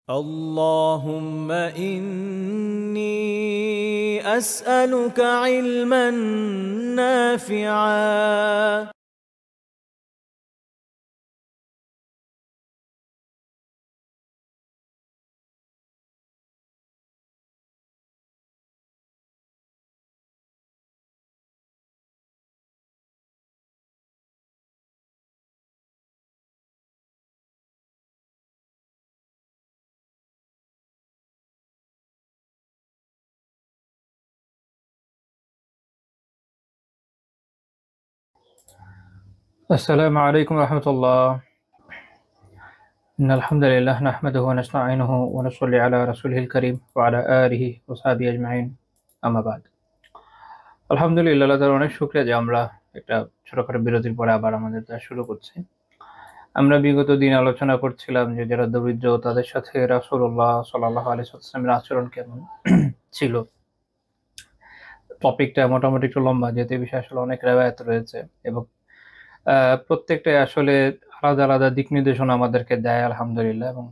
اللهم إني أسألك علما نافعا السلام عليكم ورحمة الله. إن الحمد لله نحمده ونستعينه ونصلي على رسوله الكريم وعلى آله وصحبه أجمعين. أما بعد, আলহামদুলিল্লাহ, আল্লাহ তাআলার অনেক শুকরিয়া যে আমরা একটা ছোটখাটো বিরতির পরে আবার আমাদের ক্লাস শুরু করছি। আমরা বিগত দিন আলোচনা করছিলাম যে যারা দরিদ্র তাদের সাথে রাসূলুল্লাহ সাল্লাল্লাহু আলাইহি ওয়াসাল্লামের আচরণ কেমন ছিল। টপিকটা মোটামুটি একটু লম্বা, যেহেতু এই বিষয়ে আসলে অনেক রেওয়ায়াত রয়েছে এবং প্রত্যেকটাই আসলে আলাদা আলাদা দিক নির্দেশনা আমাদেরকে দেয় আলহামদুলিল্লাহ। এবং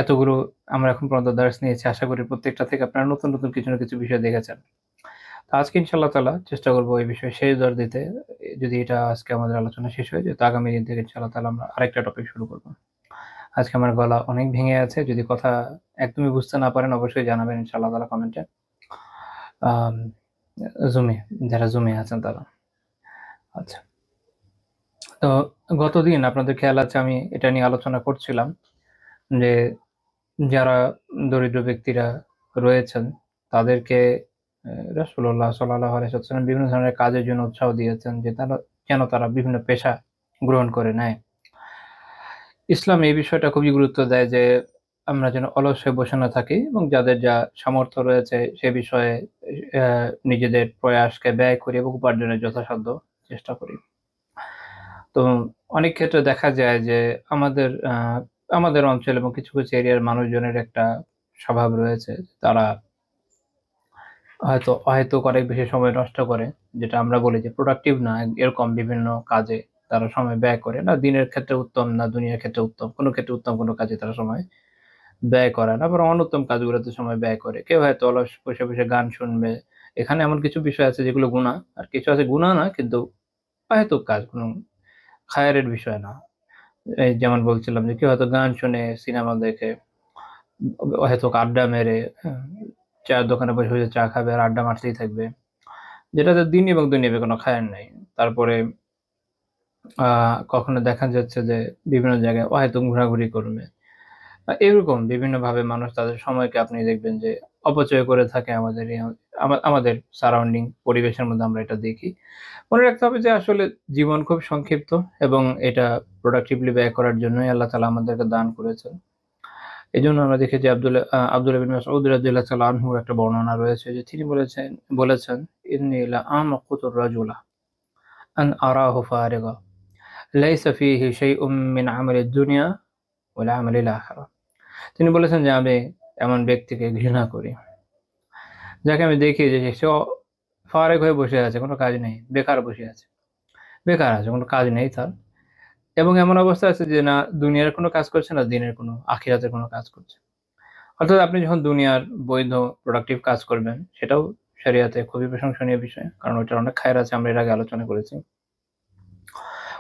এতগুলো আমরা এখন পর্যন্ত দার্স নিয়েছি, আশা করি প্রত্যেকটা থেকে আপনারা নতুন নতুন কিছু না কিছু বিষয় দেখেছেন। তো আজকে ইনশাআল্লাহ তাআলা চেষ্টা করবো এই বিষয়ে শেষ দর দিতে। যদি এটা আজকে আমাদের আলোচনা শেষ হয়ে যায় তো আগামী দিন থেকে ইনশাআল্লাহ তাআলা আমরা আরেকটা টপিক শুরু করবো। আজকে আমার গলা অনেক ভেঙে আছে, যদি কথা একদমই বুঝতে না পারেন অবশ্যই জানাবেন ইনশাআল্লাহ তাআলা কমেন্টে। জুমে যারা জুমে আছেন তারা। আচ্ছা, তো গতদিন আপনাদের খেয়াল আছে আমি এটা নিয়ে আলোচনা করছিলাম যে যারা দরিদ্র ব্যক্তিরা রয়েছেন তাদেরকে রাসূলুল্লাহ সাল্লাল্লাহু আলাইহি ওয়াসাল্লাম বিভিন্ন ধরনের কাজের জন্য উৎসাহ দিয়েছেন যে তারা বিভিন্ন পেশা গ্রহণ করে নেয়। ইসলাম এই বিষয়টা খুবই গুরুত্ব দেয় যে আমরা যেন অলস হয়ে বসে না থাকি এবং যাদের যা সামর্থ্য রয়েছে সে বিষয়ে নিজেদের প্রয়াসকে ব্যয় করি এবং উপার্জনের যথাসাধ্য চেষ্টা করি। তো অনেক ক্ষেত্রে দেখা যায় যে আমাদের অঞ্চল এবং কিছু কিছু এরিয়ার মানুষজনের একটা স্বভাব রয়েছে, তারা হয়তো অহেতুক অনেক বেশি সময় নষ্ট করে, যেটা আমরা বলি যে প্রোডাক্টিভ না, এরকম বিভিন্ন কাজে তারা সময় ব্যয় করে না। দিনের ক্ষেত্রে উত্তম না দুনিয়ার ক্ষেত্রে উত্তম, কোনো ক্ষেত্রে উত্তম কোনো কাজে তারা সময় ব্যয় করে না, বরং অনুত্তম কাজগুলোতে সময় ব্যয় করে। কেউ হয়তো অলস বসে বসে গান শুনবে। এখানে এমন কিছু বিষয় আছে যেগুলো গুনাহ, আর কিছু আছে গুনাহ না কিন্তু অহেতুক কাজ, কোনো খায়েরের বিষয় না। এই যেমন বলছিলাম যে কেউ হয়তো গান শুনে, সিনেমা দেখে, অহেতুক আড্ডা মেরে, হ্যাঁ, চায়ের দোকানে বসে বসে চা খাবে আর আড্ডা মারতেই থাকবে, যেটাতে দিন এবং দুনিয়াবি কোনো খায়ের নাই। তারপরে কখনো দেখা যাচ্ছে যে বিভিন্ন জায়গায় অহেতুক ঘোরাঘুরি করবে। এরকম বিভিন্নভাবে মানুষ তাদের সময়কে আপনি দেখবেন যে অপচয় করে থাকে আমাদের আমাদের সারাউন্ডিং পরিবেশের মধ্যে আমরা এটা দেখি। মনে রাখতে হবে যে আসলে জীবন খুব সংক্ষিপ্ত এবং এটা প্রোডাক্টিভলি ব্যয় করার জন্যই আল্লাহ তাআলা আমাদেরকে দান করেছেন। এজন্য আমরা দেখি যে আব্দুল্লাহ বিন মাসউদ রাদিয়াল্লাহু তাআলা আনহুর একটা বর্ণনা রয়েছে যে তিনি বলেছেন ইন্নী লা আমাকুতুর রাজুলা আন আরাহু ফারিগা লাইসা ফীহি শাইউম মিন আমালিদ দুনিয়া ওয়ালা আমালিল আখিরাহ। তিনি বলেছেন যে আমি এমন ব্যক্তিকে ঘৃণা করি যাকে আমি দেখি যে সে ফারেক হয়ে বসে আছে, কোনো কাজ নেই, বেকার বসে আছে, বেকার আছে, কোনো কাজ নেই তার, এবং এমন অবস্থা আছে যে না দুনিয়ার কোনো কাজ করছে না দিনের কোনো আখিরাতের কোনো কাজ করছে। অর্থাৎ আপনি যখন দুনিয়ার বৈধ প্রোডাক্টিভ কাজ করবেন সেটাও শরিয়াতে খুবই প্রশংসনীয় বিষয়, কারণ ওইটার অনেক খায়ের আছে, আমরা এর আগে আলোচনা করেছি।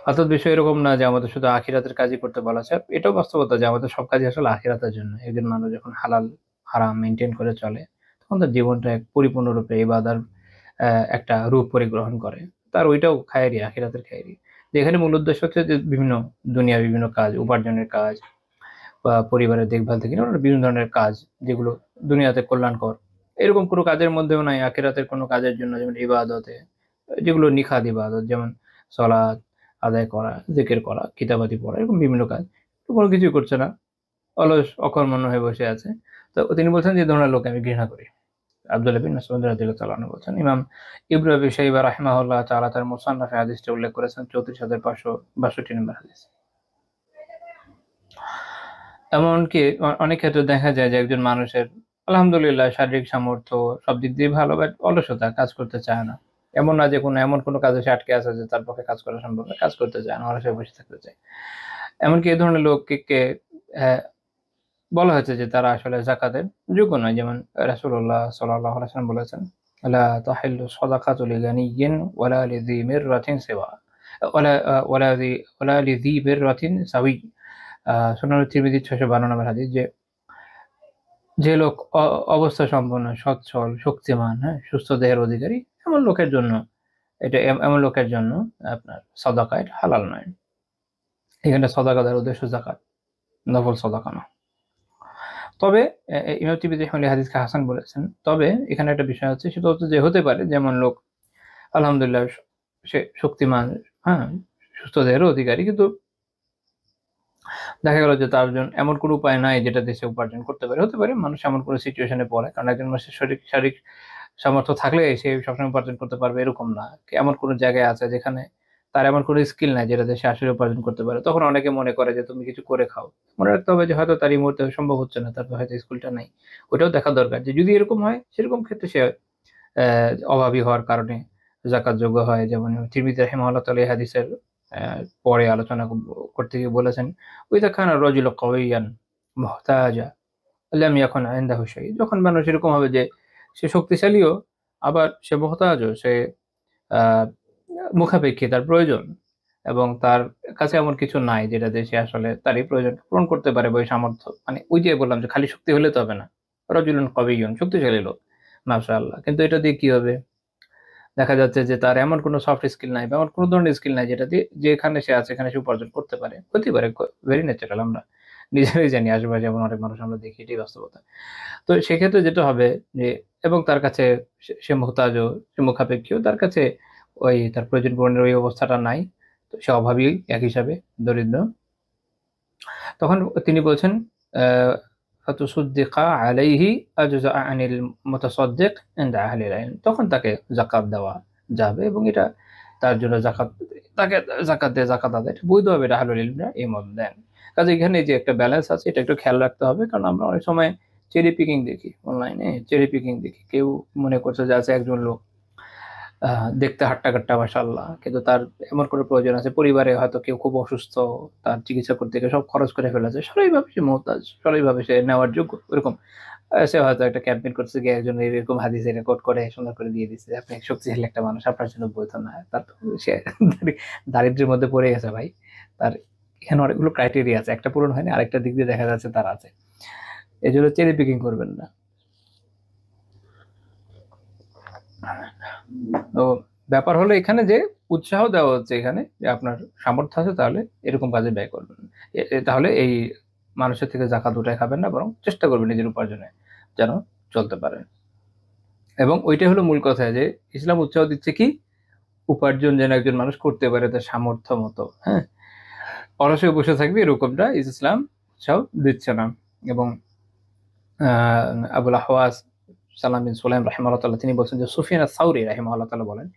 অর্থাৎ বিষয় এরকম না যে আমাদের শুধু আখিরাতের কাজই করতে বলা আছে, এটাও বাস্তবতা যে আমাদের সব কাজই আসলে আখিরাতের জন্য। একজন মানুষ যখন হালাল হারাম মেনটেন করে চলে তখন তার জীবনটা এক পরিপূর্ণরূপে ইবাদার একটা রূপ পরিগ্রহণ করে। তার ওইটাও খায়েরই, আখিরাতের খায়েরই। যেখানে মূল উদ্দেশ্য হচ্ছে যে দুনিয়ার বিভিন্ন কাজ, উপার্জনের কাজ বা পরিবারের দেখভাল থেকে নিয়ে বিভিন্ন ধরনের কাজ যেগুলো দুনিয়াতে কল্যাণকর, এরকম কোনো কাজের মধ্যেও নাই আখিরাতের কোনো কাজের জন্য। যেমন ইবাদতে, যেগুলো নিখাত ইবাদত, যেমন সালাত আদায় করা, জিকির করা, কিতাবাতি পড়া, এরকম বিভিন্ন কাজ, তো কোনো কিছুই করছে না, অলস অকর্মণ্য হয়ে বসে আছে। তো তিনি বলছেন যে ধরনের লোক আমি ঘৃণা করি। আব্দুল্লাহ বিন মাসউদ রাদিয়াল্লাহু তাআলা আনহু বলছেন। ইমাম ইবনে আবি শাইবা রাহিমাহুল্লাহ তাআলা তার মুসান্নাফে হাদিসটা উল্লেখ করেছেন 34562 নম্বর হাদিস। এমনকি অনেক ক্ষেত্রে দেখা যায় যে একজন মানুষের আলহামদুলিল্লাহ শারীরিক সামর্থ্য সব দিক দিয়ে ভালো, বাট অলসতা, কাজ করতে চায় না। এমন না যে এমন কোনো কাজে সে আটকে আছে যে তার পক্ষে কাজ করা সম্ভব না, কাজ করতে চায় না, অলস হয়ে বসে থাকতে চায়। এমনকি এই ধরনের লোককে বলা হয়েছে যে তারা আসলে যাকাতের যোগ্য নয়, যেমন রাসূলুল্লাহ সাল্লাল্লাহু আলাইহি ওয়াসাল্লাম বলেছেন, লা তাহিল্লু সাদাকাতু লিগানিয়্যিন ওয়ালা লিযি মিররাতিন সিওয়া ওয়ালা ওয়ালা লিযি বিররাতিন সাওয়ি। সুনান তিরমিজি 652 নম্বর হাদিস, যে যে লোক অবস্থা সম্পন্ন, সচ্ছল, শক্তিমান, হ্যাঁ, সুস্থ দেহের অধিকারী, এমন লোকের জন্য এমন লোকের জন্য আপনার সাদাকা এটা হালাল নয়। এখানে সাদাকা দেওয়ার উদ্দেশ্য যাকাত, নফল সাদাকা না। তবে ইমাম তিরমিজি রাহিমাহুল্লাহ হাদিসকে হাসান বলেছেন। তবে এখানে একটা বিষয় হচ্ছে, সেটা হচ্ছে যে হতে পারে যেমন লোক আলহামদুলিল্লাহ সে শক্তিমান, হ্যাঁ, সুস্থ দেহের অধিকারী, কিন্তু দেখা গেল যে তার জন্য এমন কোনো উপায় নাই যেটা দেশে উপার্জন করতে পারে। হতে পারে মানুষ এমন কোনো সিচুয়েশনে পড়ে, কারণ একজন মানুষের শারীরিক সামর্থ্য থাকলে সে সবসময় উপার্জন করতে পারবে এরকম না। এমন কোনো জায়গায় আছে যেখানে তার এমন কোনো স্কিল নাই যেটা দিয়ে সে আসলে উপার্জন করতে পারে, তখন অনেকে মনে করে যে তুমি কিছু করে খাও। মনে রাখতে হবে যে হয়তো তার এই মুহূর্তে সম্ভব হচ্ছে না, তার হয়তো স্কিলটা নাই। ওইটাও দেখা দরকার যে যদি এরকম হয়, সেরকম ক্ষেত্রে সে অভাবী হওয়ার কারণে জাকাত যোগ্য হয়। যেমন তিরমিজি রাহিমাহুল্লাহ তাআলা এই হাদিসের পরে আলোচনা করতে গিয়ে বলেছেন, ওইদা খানা রাজুলু কাওয়িয়ান মুহতাজা লাম ইয়াকুন ইনদাহু শাই। যখন মানুষ এরকম হবে যে সে শক্তিশালীও, আবার সে মুহতাজও, সে আহ মুখাপেক্ষী, তার প্রয়োজন, এবং তার কাছে এমন কিছু নাই যেটা দিয়ে সে আসলে তার এই প্রয়োজন পূরণ করতে পারে, বা ওই সামর্থ্য, মানে ওই যে বললাম যে খালি শক্তি হলে তো হবে না, রাজুলুন কাওয়িয়ুন, শক্তিশালী লোক, মাশাআল্লাহ, কিন্তু এটা দিয়ে কি হবে? দেখা যাচ্ছে যে তার এমন কোনো সফট স্কিল নাই, বা এমন কোনো ধরনের স্কিল নাই যেটা দিয়ে যেখানে সে আছে এখানে সে উপার্জন করতে পারে। হতে পারে, ভেরি ন্যাচারাল, আমরা নিজেরাই জানি, আশেপাশে এমন অনেক মানুষ আমরা দেখি, এটাই বাস্তবতা। তো সেক্ষেত্রে যেটা হবে যে, এবং তার কাছে সে মুহতাজও, সে মুখাপেক্ষীও, তার কাছে ওই তার প্রয়োজন পূরণের ওই অবস্থাটা নাই, তো সে অভাবী এক হিসাবে, দরিদ্র। তখন তিনি বলছেন ফাতুসাদ্দিকা আলাইহি আজজা আনিল মুতাসাদ্দিক ইনদা আহলিল ইলম, তখন তাকে যাকাত দেওয়া যাবে, এবং এটা তার জন্য তাকে যাকাত আদায় এটা বৈধ হবে, এটা আহলুল ইলমরা এই মত দেন। কাজে এখানে যে একটা ব্যালেন্স আছে, এটা একটু খেয়াল রাখতে হবে, কারণ আমরা অনেক সময় চেরি পিকিং দেখি, অনলাইনে চেরি পিকিং দেখি। কেউ মনে করছে যে আছে একজন লোক দেখতে হাট্টা-কাট্টা মাশাআল্লাহ, কিন্তু তার এমন কোনো প্রয়োজন আছে, পরিবারে হয়তো কেউ খুব অসুস্থ, তার চিকিৎসা করতে গিয়ে সব খরচ করে ফেলেছে, সারাইভাবে সে মুহতাজ, সারাইভাবে সে নেওয়ার যোগ্য, ওরকম। সে হয়তো একটা ক্যাম্পেইন করতে গিয়ে একজন এরকম হাদিসে রেকর্ড করে সুন্দর করে দিয়ে দিচ্ছে, আপনি শক্তিশালী একটা মানুষ, আপনার জন্য বৈধ না। তার তো সে দারিদ্র্যের মধ্যে পড়ে গেছে ভাই। তার এখানে অনেকগুলো ক্রাইটেরিয়া আছে, একটা পূরণ হয়নি, আরেকটা দিক দিয়ে দেখা যাচ্ছে তার আছে। এজন্য চেরি পিকিং করবেন না। তো ব্যাপার হলো এখানে যে উৎসাহ দেওয়া হচ্ছে এখানে, যে আপনার সামর্থ্য আছে তাহলে এরকম কাজে ব্যয় করবেন। তাহলে এই মানুষের থেকে যাকাত উঠায় খাবেন না, বরং চেষ্টা করবেন নিজের উপার্জনে যেন চলতে পারে। এবং ওইটাই হলো মূল কথা, যে ইসলাম উৎসাহ দিচ্ছে কি, উপার্জন যেন একজন মানুষ করতে পারে তার সামর্থ্য মতো, হ্যাঁ, অলসে বসে থাকবে এরকমটা ইসলাম উৎসাহ দিচ্ছে না। এবং আবুল আহওয়াজ সালাম বিন সুলাইম রাহিমাহুল্লাহ তাআলা তিনি বলছেন যে, সুফিয়ান আস-সাউরি রাহিমাহুল্লাহ তাআলা বলেন,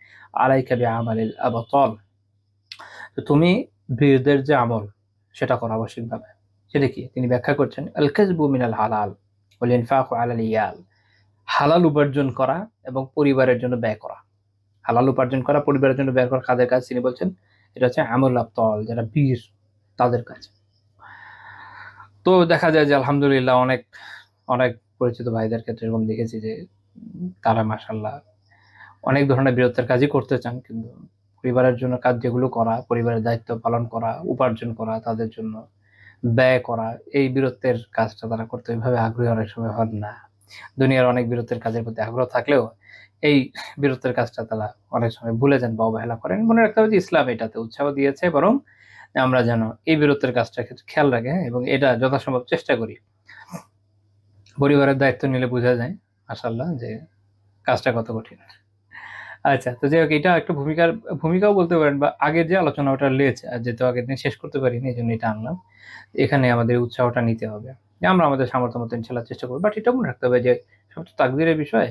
আলাইকা বিআমালিল আবতাল, তুমি বীরদের যে আমল সেটা করো আবশ্যিকভাবে। সেটা কি? তিনি ব্যাখ্যা করছেন, আল কাসবু মিনাল হালাল ওয়াল ইনফাকু আলাল ইয়াল, হালাল উপার্জন করা এবং পরিবারের জন্য ব্যয় করা। হালাল উপার্জন করা, পরিবারের জন্য ব্যয় করা কাদের কাজ? তিনি বলছেন এটা হচ্ছে আমল আবতাল, যারা বীর তাদের কাজ। তো দেখা যায় যে আলহামদুলিল্লাহ অনেক অনেক পরিচিত ভাইদের ক্ষেত্রে এরকম দেখেছি যে তারা মাশাআল্লাহ অনেক ধরনের বীরত্বের কাজই করতে চান, কিন্তু পরিবারের জন্য কাজ যেগুলো করা, পরিবারের দায়িত্ব পালন করা, উপার্জন করা, তাদের জন্য ব্যয় করা, এই বীরত্বের কাজটা তারা করতে ওইভাবে আগ্রহী অনেক সময় হন না। দুনিয়ার অনেক বীরত্বের কাজের প্রতি আগ্রহ থাকলেও এই বীরত্বের কাজটা তারা অনেক সময় ভুলে যান বা অবহেলা করেন। মনে রাখতে হবে যে ইসলাম এটাতে উৎসাহ দিয়েছে, বরং আমরা যেন এই বীরত্বের কাজটা খেয়াল রাখি, এবং এটা যথাসম্ভব চেষ্টা করি। পরিবারের দায়িত্ব নিলে বোঝা যায় মাশাআল্লাহ যে কাজটা কত কঠিন। আচ্ছা, তো যাই হোক, এটা একটা ভূমিকাও বলতে পারেন, বা আগের যে আলোচনা ওটা লেজ, যেহেতু আগের দিন শেষ করতে পারিনি এই জন্য এটা আনলাম। এখানে আমাদের উৎসাহটা নিতে হবে, যে আমরা আমাদের সামর্থ্য মতো ইনশাল্লাহ চেষ্টা করবো। বাট এটা মনে রাখতে হবে যে সব তো তাকদীরের বিষয়।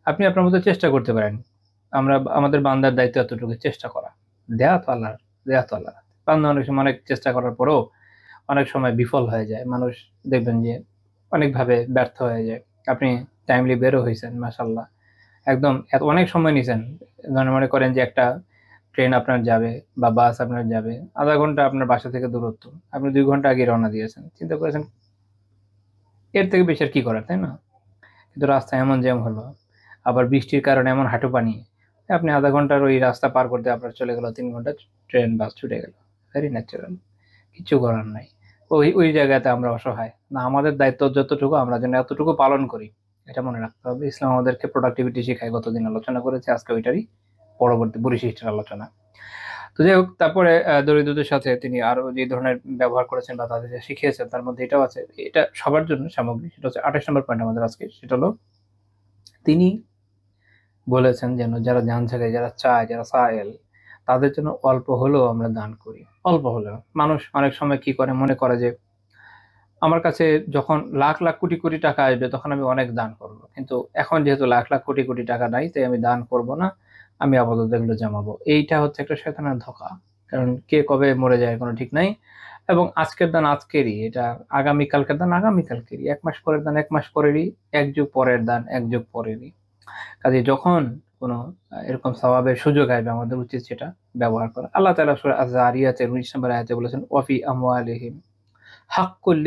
আপনি আপনার মতো চেষ্টা করতে পারেন, আমাদের বান্দার দায়িত্ব এতটুকু চেষ্টা করা, দেয়া তো আল্লাহর। বান্দা অনেক সময় অনেক চেষ্টা করার পরেও অনেক সময় বিফল হয়ে যায়। মানুষ দেখবেন যে অনেকভাবে ব্যর্থ হয়ে যায়। আপনি টাইমলি বেরো হয়েছেন মাশাআল্লাহ, একদম অনেক সময় নিছেন। মনে করেন যে একটা ট্রেন আপনার যাবে বা বাস আপনার যাবে, ০.৫ ঘন্টা আপনার বাসা থেকে দূরত্ব, আপনি ২ ঘন্টা আগে রওনা দিয়েছেন। চিন্তা করেছেন এর থেকে বেশি আর কি করার, তাই না? কিন্তু রাস্তা এমন জ্যাম হলো, আবার বৃষ্টির কারণে এমন হাঁটু পানি, আপনি আধা ঘন্টার ওই রাস্তা পার করতে আপনার চলে গেল 3 ঘন্টা, ট্রেন বাস ছুটে গেল। ভেরি ন্যাচারাল, কিছু করার নাই। ওই ওই জায়গাতে আমরা অসহায় না, আমাদের দায়িত্ব যতটুকু আমরা যেন এতটুকু পালন করি, এটা মনে রাখতে হবে। ইসলাম আমাদেরকে প্রোডাক্টিভিটি শেখায়, গতদিন আলোচনা করেছে, আজকে ওইটারই পরবর্তী পরিশিষ্টের আলোচনা। তো যাই হোক, তারপরে দরিদ্রদের সাথে তিনি আরো যে ধরনের ব্যবহার করেছেন বা তাদের যে শিখিয়েছেন তার মধ্যে এটাও আছে, এটা সবার জন্য সামগ্রিক। সেটা হচ্ছে 28 নম্বর পয়েন্ট আমাদের আজকে, সেটা হলো তিনি বলেছেন যেন যারা জান থাকে, যারা চায়, যারা সায়েল, তাদের জন্য অল্প হলেও আমরা দান করি। অল্প হলেও, মানুষ অনেক সময় কি করে, মনে করে যে আমার কাছে যখন লাখ লাখ কোটি কোটি টাকা আসবে তখন আমি অনেক দান করব, কিন্তু এখন যেহেতু লাখ লাখ কোটি কোটি টাকা নাই, তাই আমি দান করব না, আমি আপাতত এগুলো জমাবো। এইটা হচ্ছে একটা শয়তানের ধোঁকা। কারণ কে কবে মরে যায় কোনো ঠিক নাই, এবং আজকের দান আজকেরই, এটা আগামীকালকের দান আগামীকালকেরই, 1 মাস পরের দান 1 মাস পরেরই, 1 যুগ পরের দান 1 যুগ পরেরই। কাজে যখন কোনো এরকম সওয়াবের সুযোগ আসবে, আমাদের উচিত সেটা ব্যবহার করা। আল্লাহ তাআলা সূরা আয-যারিয়াতের 19 নম্বর আয়াতে বলেছেন, ওয়াফি আমওয়ালিহিম হাক্কুল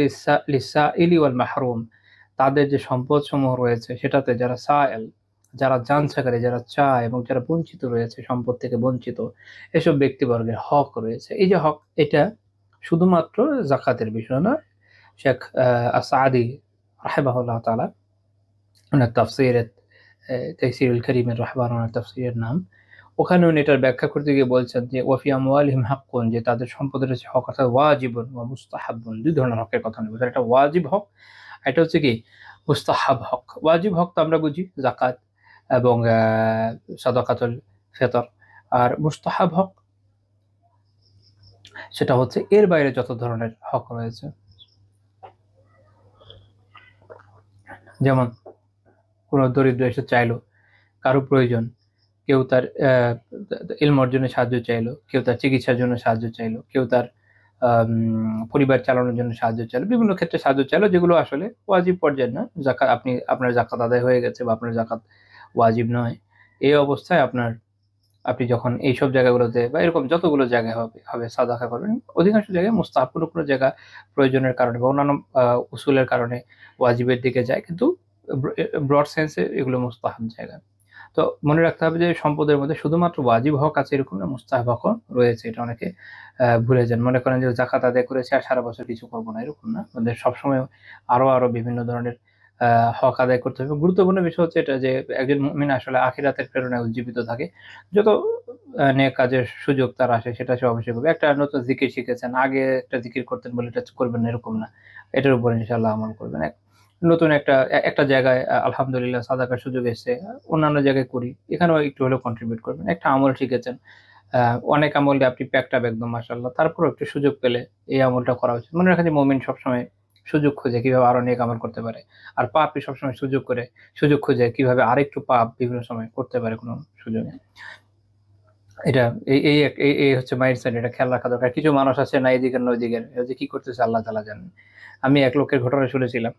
লিসাইলি ওয়াল মাহরুম, তাদের যে সম্পদ সমূহ রয়েছে সেটাতে যারা সায়েল, যারা জানছাকারী, যারা চায় এবং যারা বঞ্চিত রয়েছে, সম্পদ থেকে বঞ্চিত, এসব ব্যক্তিবর্গের হক রয়েছে। এই যে হক, এটা শুধুমাত্র যাকাতের বিষয় নয়। শেখ আসাদি রাহিমাহুল্লাহ তাআলা ওনার তাফসীরে তাইসিরুল কারীমের রাহমান, ওনার তাফসীরের নাম, ওখানে উনি এটার ব্যাখ্যা করতে গিয়ে বলছেন যে ওয়াফি আমওয়ালিহিম হাক্কুন, যে তাদের সম্পদের রয়েছে হক, অর্থাৎ ওয়াজিবুন ওয়া মুস্তাহাব্বুন, দুই ধরনের হকের কথা উনি বলছেন। একটা ওয়াজিব হক, এটা হচ্ছে কি মুস্তাহাব হক। ওয়াজিব হক তো আমরা বুঝি যাকাত এবং সাদাকাতুল ফিতর, আর মুস্তাহাব হক সেটা হচ্ছে এর বাইরে যত ধরনের হক রয়েছে। যেমন কোনো দরিদ্র এসে চাইলো, কারো প্রয়োজন, কেউ তার ইলম অর্জনে সাহায্য চাইলো, কেউ তার চিকিৎসার জন্য সাহায্য চাইলো, কেউ তার পরিবার চালানোর জন্য সাহায্য চাইলো, বিভিন্ন ক্ষেত্রে সাহায্য চাইলো, যেগুলো আসলে ওয়াজিব পর্যায়ের না। জাকাত, আপনার জাকাত আদায় হয়ে গেছে বা আপনার জাকাত ওয়াজিব নয়, এই অবস্থায় আপনি যখন এইসব জায়গাগুলোতে বা এরকম যতগুলো জায়গায় হবে সাদাকা করবেন, অধিকাংশ জায়গায় মুস্তাহাব, কোনো কোনো জায়গা প্রয়োজনের কারণে বা অন্যান্য উসুলের কারণে ওয়াজিবের দিকে যায়, কিন্তু ব্রড সেন্সে এগুলো মুস্তাহাব জায়গা। তো মনে রাখতে হবে যে সম্পদের মধ্যে শুধুমাত্র ওয়াজিব হক আছে এরকম না, মুস্তাহাব হকও রয়েছে। এটা অনেকে ভুলে যান, মনে করেন যে জাকাত আদায় করেছে আর সারা বছর কিছু করবো না, এরকম না। আমাদের সবসময় আরো বিভিন্ন ধরনের হক আদায় করতে হবে। গুরুত্বপূর্ণ বিষয় হচ্ছে এটা যে একজন মুমিন আসলে আখিরাতের প্রেরণায় উজ্জীবিত থাকে, যত নেক কাজের সুযোগ তার আসে সেটা সে অবশ্যই করবে। একটা নতুন জিকির শিখেছেন, আগে একটা জিকির করতেন বলে এটা করবেন না এরকম না, এটার উপর ইনশাআল্লাহ আমল করবেন। নতুন একটা জায়গায় আলহামদুলিল্লাহ সাদাকার সুযোগ এসেছে, অন্যান্য জায়গায় করি, এখানেও একটু হলেও কন্ট্রিবিউট করবেন। একটা আমল শিখেছেন, অনেক আমলে আপনি প্যাকটাপ একদম মাশাআল্লাহ, তারপরেও একটু সুযোগ পেলে এই আমলটা করা উচিত। মনে রাখেন যে মুমিন সবসময় সুযোগ খুঁজে কিভাবে আরো নেক আমল করতে পারে, আর পাপী সবসময় সুযোগ খুঁজে কিভাবে আরেকটু পাপ বিভিন্ন সময় করতে পারে কোনো সুযোগে। এটা এই এই এই হচ্ছে মাইন্ডসেট, এটা খেয়াল রাখা দরকার। কিছু মানুষ আছে না এদিকের না ওইদিকের, যে কি করতেছে আল্লাহ তাআলা জানেন। আমি এক লোকের ঘটনা শুনেছিলাম,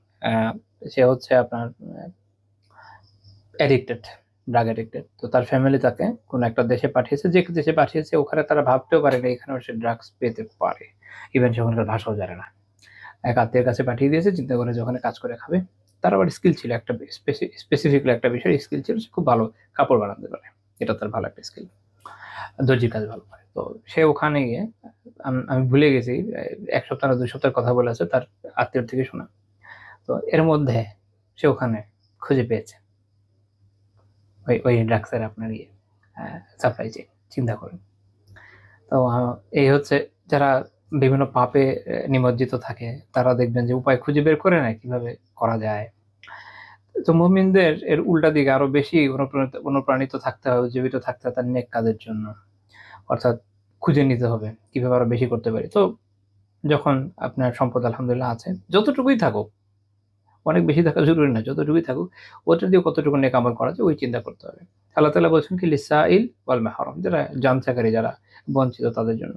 সে হচ্ছে আপনার অ্যাডিক্টেড, ড্রাগ অ্যাডিক্টেড। তো তার ফ্যামিলি তাকে কোনো একটা দেশে পাঠিয়েছে, যে দেশে পাঠিয়েছে ওখানে তারা ভাবতেও পারে না এখানেও সে ড্রাগস পেতে পারে, ইভেন সে ওখানকার ভাষাও জানে না। এক আত্মীয়ের কাছে পাঠিয়ে দিয়েছে, চিন্তা করে যে ওখানে কাজ করে খাবে। তার আবার স্কিল ছিল, একটা স্পেসিফিকলি একটা বিষয় স্কিল ছিল, সে খুব ভালো কাপড় বানাতে পারে, এটা তার ভালো একটা স্কিল, দর্জির কাজ ভালো পারে। তো সে ওখানে গিয়ে, আমি ভুলে গেছি 1 সপ্তাহ না 2 সপ্তাহের কথা বলেছে, তার আত্মীয়র থেকে শোনা। তো এর মধ্যে সে ওখানে খুঁজে পেয়েছে ওই ড্রাগসের আপনার সাপ্লাই চেইন, চিন্তা করেন। তো এই হচ্ছে যারা বিভিন্ন পাপে নিমজ্জিত থাকে, তারা দেখবেন যে উপায় খুঁজে বের করে নেয় কিভাবে করা যায়। তো মুমিনদের এর উল্টা দিকে আরো বেশি অনুপ্রাণিত থাকতে হবে, জীবিত থাকতে হবে তার নেক কাজের জন্য, অর্থাৎ খুঁজে নিতে হবে কিভাবে আরো বেশি করতে পারি। তো যখন আপনার সম্পদ আলহামদুলিল্লাহ আছে, যতটুকুই থাকুক, অনেক বেশি থাকা জরুরি না, যতটুকুই থাকুক ওটা দিয়ে কতটুকু নেক আমল করা যায় ওই চিন্তা করতে হবে। আল্লাহ তাআলা বলছেন কি লিসাইল ওয়াল মাহরুম, যারা জানচাকারী, যারা বঞ্চিত তাদের জন্য।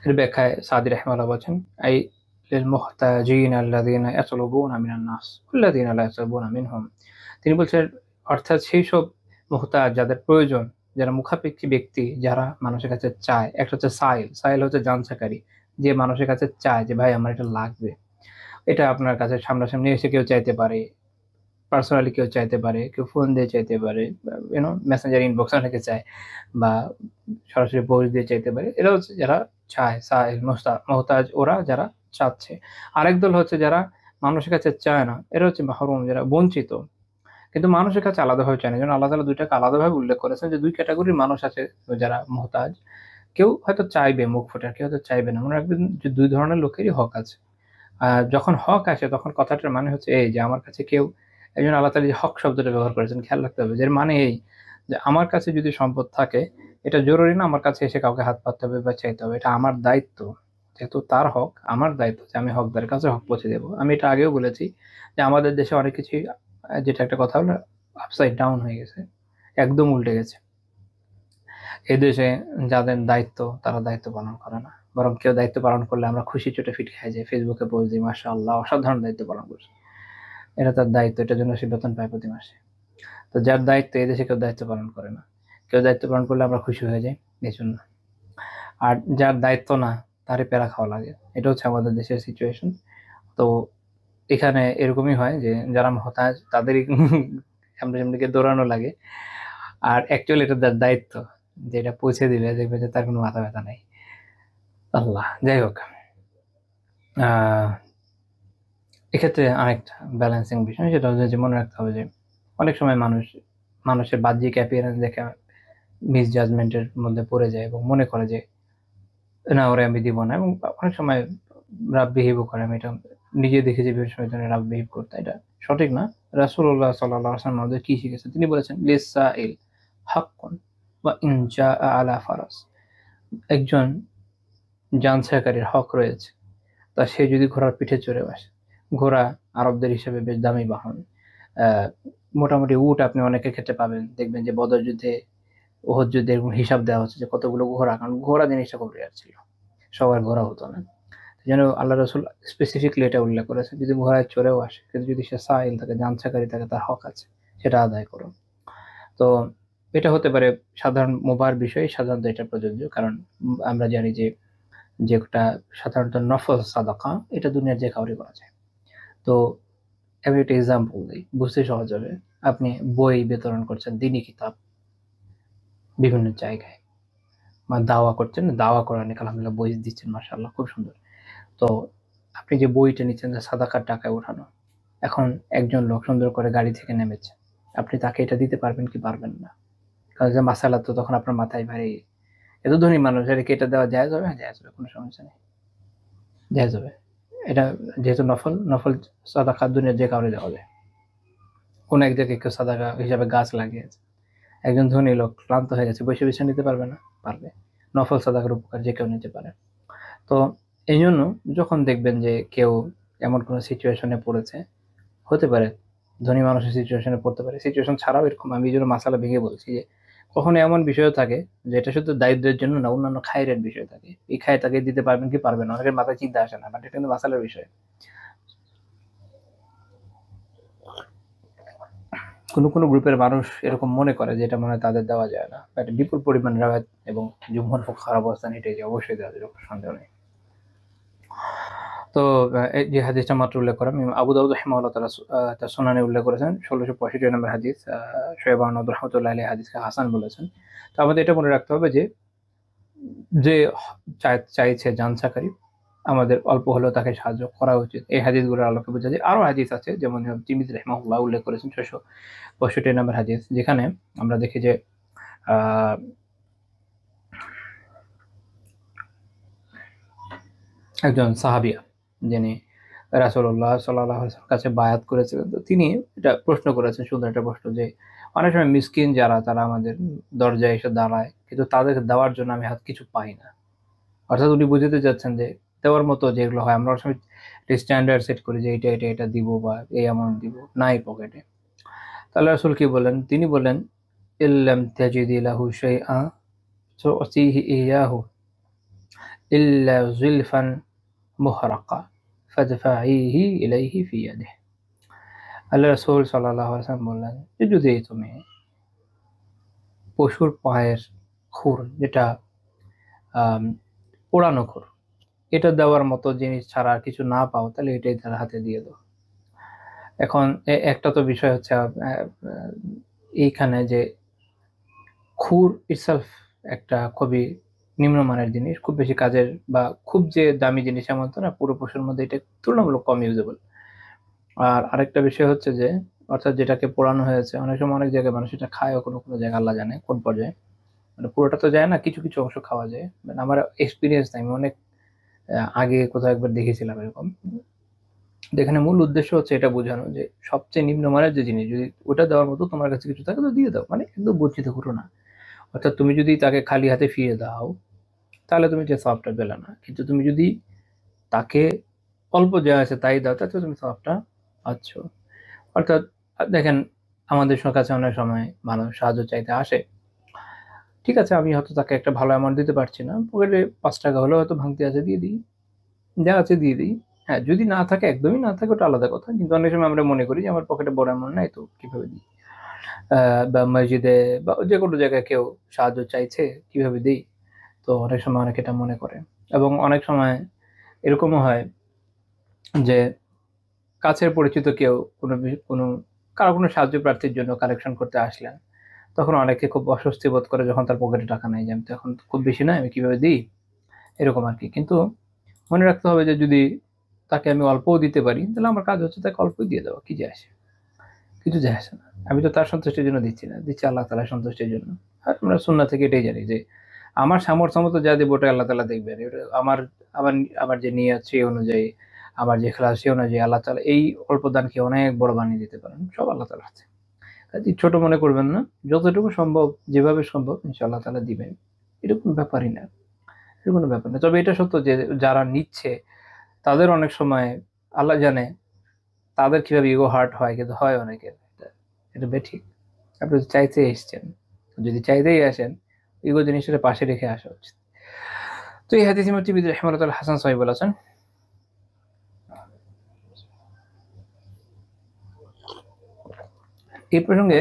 এর ব্যাখ্যায় সাদি রাহিমাহুল্লাহ বলছেন, আই লিল মুহতাজিন আল্লাযিনা ইয়াতলুবুনা মিনান নাস ওয়াল্লাযিনা লা ইয়াতলুবুনা মিনহুম। তিনি বলছেন অর্থাৎ সেই সব মুহতাজ, যাদের প্রয়োজন, যারা মুখাপেক্ষী ব্যক্তি, যারা মানুষের কাছে চায়। একটা হচ্ছে সাইল হচ্ছে জানচাকারী, যে মানুষের কাছে চায় যে ভাই আমার এটা লাগবে। এটা আপনার কাছে সামনাসামনি এসে কেউ চাইতে পারে, পার্সোনালি কেউ চাইতে পারে, কেউ ফোন দিয়ে চাইতে পারে, মেসেঞ্জার ইনবক্স অনেকে চায়, বা সরাসরি পোস্ট দিয়ে চাইতে পারে। এরা হচ্ছে যারা চায়, সাইল মোহতাজ, ওরা যারা চাচ্ছে। আরেক দল হচ্ছে যারা মানুষের কাছে চায় না, এরা হচ্ছে মাহরুম, যারা বঞ্চিত, কিন্তু মানুষের কাছে আলাদাভাবে চায় না। যেমন আল্লাহ তাআলা দুইটাকে আলাদাভাবে উল্লেখ করেছেন যে দুই ক্যাটাগরির মানুষ আছে যারা মোহতাজ। কেউ হয়তো চাইবে মুখ ফুটে, কেউ হয়তো চাইবে না। মনে রাখবেন যে দুই ধরনের লোকেরই হক আছে। আর যখন হক আসে তখন কথাটার মানে হচ্ছে এই যে আমার কাছে কেউ, একজন আল্লাহ তাআলা যে হক শব্দটা ব্যবহার করেছেন, খেয়াল রাখতে হবে, যে মানে এই যে আমার কাছে যদি সম্পদ থাকে, এটা জরুরি না আমার কাছে এসে কাউকে হাত পাততে হবে বা চাইতে হবে, এটা আমার দায়িত্ব। যেহেতু তার হক, আমার দায়িত্ব যে আমি হকদারের কাছে হক পৌঁছে দেবো। আমি এটা আগেও বলেছি যে আমাদের দেশে অনেক কিছুই, যেটা একটা কথা হলো, আপসাইড ডাউন হয়ে গেছে, একদম উল্টে গেছে। এই দেশে যাদের দায়িত্ব তারা দায়িত্ব পালন করে না, বরং কেউ দায়িত্ব পালন করলে আমরা খুশি চোটে ফিট খাই যাই, ফেসবুকে পোস্ট দিই, মাশাআল্লাহ অসাধারণ দায়িত্ব পালন করছে। এটা তার দায়িত্ব, এটার জন্য সে বেতন পায় প্রতি মাসে। তো যার দায়িত্ব, এই দেশে কেউ দায়িত্ব পালন করে না। কেউ দায়িত্ব পালন করলে আমরা খুশি হয়ে যাই এই জন্য। আর যার দায়িত্ব না, তারই প্যারা খাওয়া লাগে। এটা হচ্ছে আমাদের দেশের সিচুয়েশন। তো এখানে এরকমই হয় যে যারা হতাশ তাদেরই সামনে সামনে গিয়ে দৌড়ানো লাগে। আর অ্যাকচুয়ালি এটা তার দায়িত্ব, যে এটা পৌঁছে দিলে দেখবে যে তার কোনো মাথা ব্যথা নাই। আল্লাহ, যাই হোক, আহ এক্ষেত্রে আরেকটা ব্যালেন্সিং বিষয়, সেটা হচ্ছে যে মনে রাখতে হবে যে অনেক সময় মানুষের বাহ্যিক অ্যাপিয়ারেন্স দেখে মিস জাজমেন্টের মধ্যে পড়ে যায় এবং মনে করে যে না, ওরে আমি দিব না, এবং অনেক সময় রাফ বিহেভও করে। আমি এটা নিজে দেখেছি বিভিন্ন সময় রাফ বিহেভ করতে, এটা সঠিক না। রাসূলুল্লাহ সাল্লাল্লাহু আলাইহি ওয়াসাল্লাম আমাদের কি শিখেছেন? তিনি বলেছেন লিসাইল হাক্কুন ওয়া ইন জাআ আলা ফারাস। একজন যানছাকারীর হক রয়েছে, তা সে যদি ঘোড়ার পিঠে চড়ে আসে। ঘোড়া আরবদের হিসেবে বেশ দামি বাহন। আহ মোটামুটি উট আপনি অনেকের ক্ষেত্রে পাবেন, দেখবেন যে বদর যুদ্ধে, ওহদ যুদ্ধে এরকম হিসাব দেওয়া হচ্ছে যে কতগুলো ঘোড়া, কারণ ঘোড়া জিনিসটা খুব রেয়ার ছিল, সবার ঘোড়া হতো না। যেন আল্লাহ রসুল স্পেসিফিকলি এটা উল্লেখ করেছে, যদি ঘোড়ায় চড়েও আসে, কিন্তু যদি সে সাইল থাকে, যানছাকারী থাকে, তার হক আছে, সেটা আদায় করো। তো এটা হতে পারে সাধারণ মোবার বিষয়, সাধারণত এটা প্রযোজ্য, কারণ আমরা জানি যে যেটা সাধারণত নফল সাদাকা, এটা দুনিয়ার যে কাউরি করা যায়। তো আমি একটা এক্সাম্পল দিই, বুঝতে সহজ হবে। আপনি বই বিতরণ করছেন, দিনী কিতাব বিভিন্ন জায়গায়, বা দাওয়া করছেন, দাওয়া করেন, আলহামদুলিল্লাহ বই দিচ্ছেন, মাশাআল্লাহ খুব সুন্দর। তো আপনি যে বইটা নিচ্ছেন যে সাদাকার টাকায় ওঠানো, এখন একজন লোক সুন্দর করে গাড়ি থেকে নেমেছে, আপনি তাকে এটা দিতে পারবেন কি পারবেন না? কারণ যে মাসালা তো তখন আপনার মাথায় ভারী, এত ধনী মানুষ, এটাকে এটা দেওয়া জায়েজ হবে? হ্যাঁ জায়েজ হবে, কোনো সমস্যা নেই, জায়েজ হবে। এটা যেহেতু নফল, নফল সাদাকা দুনিয়ার যে কাউরে দেওয়া যায়। কোন এক জায়গায় কেউ সাদাকা হিসাবে গাছ লাগিয়েছে, একজন ধনী লোক ক্লান্ত হয়ে গেছে, বসে বসে নিতে পারবে না? পারবে। নফল সাদাকার উপকার যে কেউ নিতে পারে। তো এই জন্য যখন দেখবেন যে কেউ এমন কোনো সিচুয়েশনে পড়েছে, হতে পারে ধনী মানুষের সিচুয়েশনে পড়তে পারে, সিচুয়েশন ছাড়াও এরকম, আমি এই জন্য মাসালা ভেঙে বলছি যে কখনো এমন বিষয় থাকে যেটা শুধু দারিদ্রের জন্য না, অন্যান্য খায়ের বিষয় থাকে, এই খায় তাকে দিতে পারবেন কি পারবেন না, অনেকের মাথায় চিন্তা আসে না, বাট এটা কিন্তু মাসালার বিষয়। কোনো কোনো গ্রুপের মানুষ এরকম মনে করে যে এটা মনে হয় তাদের দেওয়া যায় না, বাট বিপুল পরিমাণ রাওয়াত এবং জুমহুর ফুকাহার অবস্থান এটাই যে অবশ্যই দেওয়া যায়, সন্দেহ নেই। তো এই যে হাদিসটা মাত্র উল্লেখ করা, আবু দাউদ রাহিমাহুল্লাহ তাআলা তার সুনানে উল্লেখ করেছেন, 1665 নম্বর হাদিস। শোয়েব আহমদ রাহমাতুল্লাহ আলাইহি হাদিসকে হাসান বলেছেন। তো আমাদের এটা মনে রাখতে হবে যে যে চাইছে যানছাকারী, আমাদের অল্প হলেও তাকে সাহায্য করা উচিত। এই হাদিসগুলোর আলোকে বোঝা যায়। আরো হাদিস আছে, যেমন তিরমিজি রাহিমাহুল্লাহ উল্লেখ করেছেন 665 নম্বর হাদিস, যেখানে আমরা দেখি যে আহ একজন সাহাবিয়া, যিনি রাসূলুল্লাহ সাল্লাল্লাহু আলাইহি ওয়াসাল্লামের কাছে বায়াত করেছিলেন, তো তিনি এটা প্রশ্ন করেছেন, সুন্দর একটা প্রশ্ন, যে অনেক সময় মিসকিন যারা, তারা আমাদের দরজায় এসে দাঁড়ায়, কিন্তু তাদেরকে দেওয়ার জন্য আমি হাত কিছু পাই না। অর্থাৎ উনি বুঝাতে চাচ্ছেন যে দেওয়ার মতো যেগুলো হয়, আমরা অনেক সময় স্ট্যান্ডার্ড সেট করি যে এটা এটা এটা দিব বা এই অ্যামাউন্ট দিব, নাই পকেটে। তাহলে রাসূল কি বলেন? তিনি বলেন ইল্লাম তাজিদি লাহু শাইআ তু'তিহি ইয়াহু ইল্লা যুলফান মুহরাকা ফাদফাইহি ইলাইহি ফি ইয়াদিহি। আল্লাহ রাসূল সাল্লাল্লাহু আলাইহি ওয়াসাল্লাম বললেন যে যদি তুমি পশুর পায়ের খুর, যেটা পোড়ানো খুর, এটা দেওয়ার মতো জিনিস ছাড়া আর কিছু না পাও, তাহলে এটাই তার হাতে দিয়ে দাও। এখন একটা তো বিষয় হচ্ছে এইখানে যে খুর ইটসেলফ একটা খুবই নিম্নমানের জিনিস, খুব বেশি কাজের বা খুব যে দামি জিনিস এমন তো না, পুরো পশুর মধ্যে এটা তুলনামূলক কম ইউজেবল। আর আরেকটা বিষয় হচ্ছে যে অর্থাৎ যেটাকে পোড়ানো হয়েছে, অনেক সময় অনেক জায়গায় মানুষ এটা খায়ও, কোনো কোনো জায়গায় আল্লাহ জানে কোন পর্যায়ে, মানে পুরোটা তো যায় না, কিছু কিছু অংশ খাওয়া যায়। মানে আমার এক্সপিরিয়েন্স নাই, আমি অনেক আগে কোথাও একবার দেখেছিলাম এরকম। এখানে মূল উদ্দেশ্য হচ্ছে এটা বোঝানো যে সবচেয়ে নিম্নমানের যে জিনিস, যদি ওটা দেওয়ার মতো তোমার কাছে কিছু থাকে তো দিয়ে দাও, মানে একদম বঞ্চিত করো না। অর্থাৎ তুমি যদি তাকে খালি হাতে ফিরিয়ে দাও, তাহলে তুমি যে সওয়াবটা পেলে না, কিন্তু তুমি যদি তাকে অল্প যা আছে তাই দাও, তাতে তুমি সওয়াবটা পাচ্ছ। অর্থাৎ দেখেন, আমাদের কাছে অনেক সময় মানুষ সাহায্য চাইতে আসে, ঠিক আছে, আমি হয়তো তাকে একটা ভালো অ্যামাউন্ট দিতে পারছি না, পকেটে 5 টাকা হলেও হয়তো ভাঙতি আছে, দিয়ে দিই, যা আছে দিয়ে দিই। হ্যাঁ, যদি না থাকে, একদমই না থাকে, ওটা আলাদা কথা, কিন্তু অনেক সময় আমরা মনে করি যে আমার পকেটে বড় অ্যামাউন্ট নাই, তো কিভাবে দিই। বা মসজিদে বা যে কোনো জায়গায় কেউ সাহায্য চাইছে, কিভাবে দিই। তো অনেক সময় অনেকে এটা মনে করে, এবং অনেক সময় এরকমও হয় যে কাছের পরিচিত কেউ কোনো কারো কোনো সাহায্য প্রার্থীর জন্য কালেকশন করতে আসলেন, তখন অনেকে খুব অস্বস্তি বোধ করে যখন তার পকেটে টাকা নাই, যে আমি তো এখন খুব বেশি নয়, আমি কিভাবে দিই, এরকম আর কি। কিন্তু মনে রাখতে হবে যে যদি তাকে আমি অল্পও দিতে পারি, তাহলে আমার কাজ হচ্ছে তাকে অল্পই দিয়ে দেওয়া, কি যায় আসে, কিছু যায় আসে না। আমি তো তার সন্তুষ্টির জন্য দিচ্ছি না, দিচ্ছি আল্লাহ তাআলার সন্তুষ্টির জন্য। আর আমরা সুন্নাহ থেকে এটাই জানি যে আমার সামর্থ্য মতো যা দেবো ওটা আল্লাহ তাআলা দেখবেন। এটা আমার আমার আমার যে নিয়ত সেই অনুযায়ী, আমার যে ইখলাস সেই অনুযায়ী আল্লাহ তাআলা এই অল্প দানকে অনেক বড় বানিয়ে দিতে পারেন। সব আল্লাহ তাআলার হাতে। কাজেই ছোট মনে করবেন না, যতটুকু সম্ভব, যেভাবে সম্ভব ইনশাআল্লাহ তাআলা দিবেন। এটা কোনো ব্যাপারই না, এটা কোনো ব্যাপার না। তবে এটা সত্য যে যারা নিচ্ছে তাদের অনেক সময় আল্লাহ জানে তাদের কিভাবে ইগো হার্ট হয়, কিন্তু হয় অনেকের। এটা এটা বেঠিক। আপনি তো চাইতে এসছেন, যদি চাইতেই আসেন, ইগো জিনিসটা পাশে রেখে আসা উচিত। তো এই হাদিস ইমাম তিরমিজি রাহিমাহুল্লাহ হাসান সহিহ বলেছেন। এই প্রসঙ্গে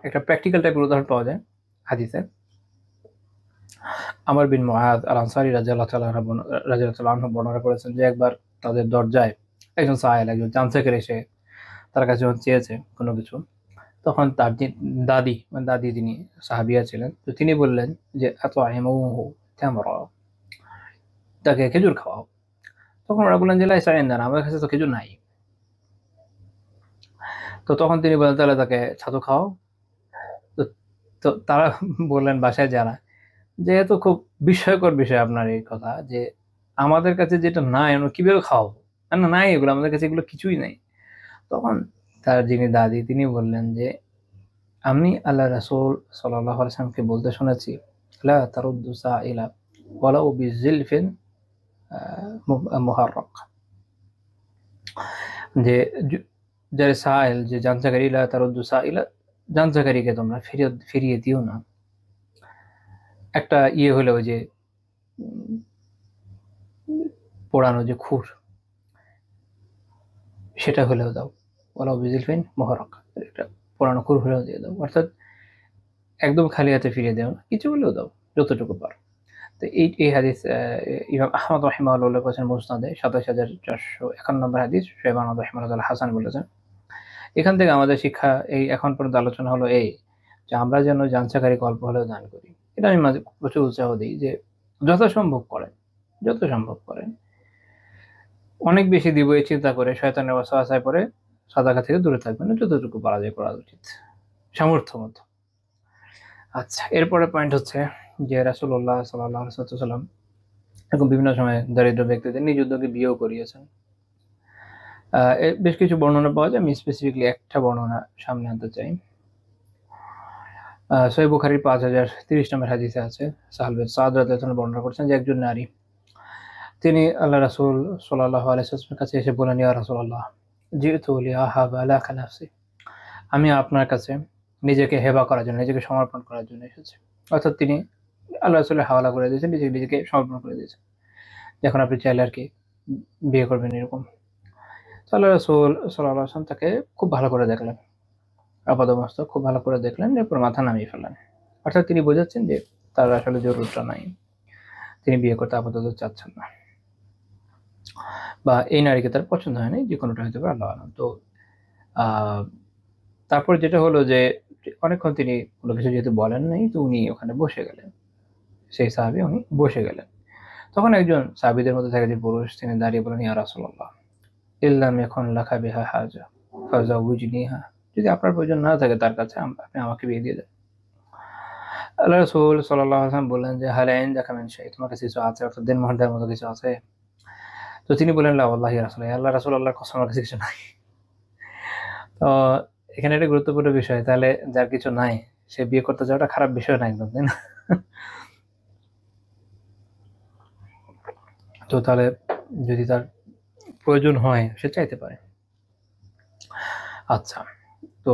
একটা প্র্যাকটিক্যাল টাইপের উদাহরণ পাওয়া যায় হাদিসে। আমর বিন মুআদ আল আনসারী রাদিয়াল্লাহু তাআলা আনহু বর্ণনা করেছেন যে একবার তাদের দরজায় একজন সায়েল, একজন জানসাকের এসে তার কাছে যখন চেয়েছে কোনো কিছু, তখন তার যে দাদি, মানে দাদি যিনি সাহাবিয়া ছিলেন, তো তিনি বললেন যে আত'ইমুহু তামরা, তাকে খেজুর খাওয়াও। তখন ওরা বললেন যে লাইসা ইনদানা, আমাদের কাছে তো খেজুর নাই। তো তখন তিনি বললেন তাহলে তাকে ছাতু খাওয়াও। তো তো তারা বললেন বাসায় যারা, যে এত খুব বিস্ময়কর বিষয় আপনার এই কথা, যে আমাদের কাছে যেটা নাই আমরা কিভাবে খাওয়াবো, না নাই, এগুলো আমাদের কাছে এগুলো কিছুই নাই। তখন তার যিনি দাদি তিনি বললেন যে আমি আল্লাহ রাসূল সাল্লাল্লাহু আলাইহি ওয়াসাল্লামকে বলতে শুনেছি, লা তারুদ্দু সাইলা ওয়ালাউ বিজিলফিন মুহাররাক, যে যারা সাইল, যে জানচাকারী, লা তারুদ্দু সাইলা, জানচাকারীকে তোমরা ফিরিয়ে দিও না, একটা ইয়ে হলো ওই যে পোড়ানো যে খুর, সেটা হলেও দাও, ওয়ালাউ বিজিলফিন মুহাররাক, একটা পোড়ানো খুর হলেও দিয়ে দাও। অর্থাৎ একদম খালি হাতে ফিরিয়ে দেও না, কিছু হলেও দাও, যতটুকু পারো। তো এই হাদিস ইমাম আহমদ রাহিমাহুল্লাহ বলেছেন মুসনাদে ২৭,৪৫১ নম্বর হাদিস, শুআইব আহমদ রাহিমাহুল্লাহ হাসান বলেছেন। এখান থেকে আমাদের শিক্ষা, এই এখন পর্যন্ত আলোচনা হলো এই যে আমরা যেন জানসাকারীকে অল্প হলেও দান করি। এটা আমি মাঝে প্রচুর উৎসাহ দিই যে যথাসম্ভব করেন, যত সম্ভব করেন। অনেক বেশি দিব এই চিন্তা করে শয়তানের ওয়াসওয়াসায় পড়ে সাদাকা থেকে দূরে থাকবেন, যতটুকু পারা যায় করা উচিত সামর্থ্য মতো। আচ্ছা, এরপরে পয়েন্ট হচ্ছে যে রাসূলুল্লাহ সাল্লাল্লাহু আলাইহি ওয়াসাল্লাম এরকম বিভিন্ন সময় দরিদ্র ব্যক্তিদের নিজ উদ্যোগে বিয়েও করিয়েছেন। বেশ কিছু বর্ণনা পাওয়া যায়, আমি স্পেসিফিকলি একটা বর্ণনা সামনে আনতে চাই। সহিহ বুখারীর 5030 নম্বর হাদিসে আছে, সাহল বিন সাদ রাদিয়াল্লাহু আনহু বর্ণনা করছেন যে একজন নারী, তিনি আল্লাহ রাসূল সাল্লাল্লাহু আলাইহি ওয়াসাল্লামের কাছে এসে বললেন, ইয়া রাসূলুল্লাহ, জিতু লিআহাবা লাকা নাফসি, আমি আপনার কাছে নিজেকে হেবা করার জন্য, নিজেকে সমর্পণ করার জন্য এসেছি। অর্থাৎ তিনি আল্লাহ রাসূলের হাওয়ালা করে দিয়েছেন, নিজেকে সমর্পণ করে দিয়েছেন, যখন আপনি চাইলে আর কি বিয়ে করবেন এরকম। তো আল্লাহ রাসূল সাল্লাল্লাহু আলাইহি ওয়াসাল্লাম তাকে খুব ভালো করে দেখলেন, আপাদমস্তক খুব ভালো করে দেখলেন, এরপর মাথা নামিয়ে ফেললেন। অর্থাৎ তিনি বোঝাচ্ছেন যে তার আসলে জরুরতটা নাই, তিনি বিয়ে করতে আপাতত চাচ্ছেন না। বা এই নারীকে তার পছন্দ হয় নাই, যে কোনোটা হতে পারে, আল্লাহ আলম। তো তারপর যেটা হলো যে অনেকক্ষণ তিনি কোনো কিছু যেহেতু বলেন নাই, তো উনি ওখানে বসে গেলেন, সেই সাহাবী উনি বসে গেলেন। তখন একজন সাহাবীদের মধ্যে থেকে যে পুরুষ, তিনি দাঁড়িয়ে বলেন, ইয়া রাসূলুল্লাহ, ইল্লাম ইয়াকুন লাকা বিহা হাজা ফাজাউজনিহা, যদি আপনার প্রয়োজন না থাকে তার কাছে, আপনি আমাকে বিয়ে দিয়ে দেন। আল্লাহ রাসূল সাল্লাল্লাহু আলাইহি ওয়াসাল্লাম বললেন যে হাল ইনদাকা মিন শাই, তোমার কাছে কিছু আছে, অর্থাৎ দেনমোহর দেওয়ার মতো কিছু আছে? তো তিনি বললেন, লা ওয়াল্লাহি ইয়া রাসূলুল্লাহ, আল্লাহ রাসূল, আল্লাহর কসম, আমার কাছে কিছু নাই। তো এখানে একটা গুরুত্বপূর্ণ বিষয়, তাহলে যার কিছু নাই সে বিয়ে করতে যাওয়াটা খারাপ বিষয় না একদম, তাই না? তো তাহলে যদি তার প্রয়োজন হয় সে চাইতে পারে। আচ্ছা, তো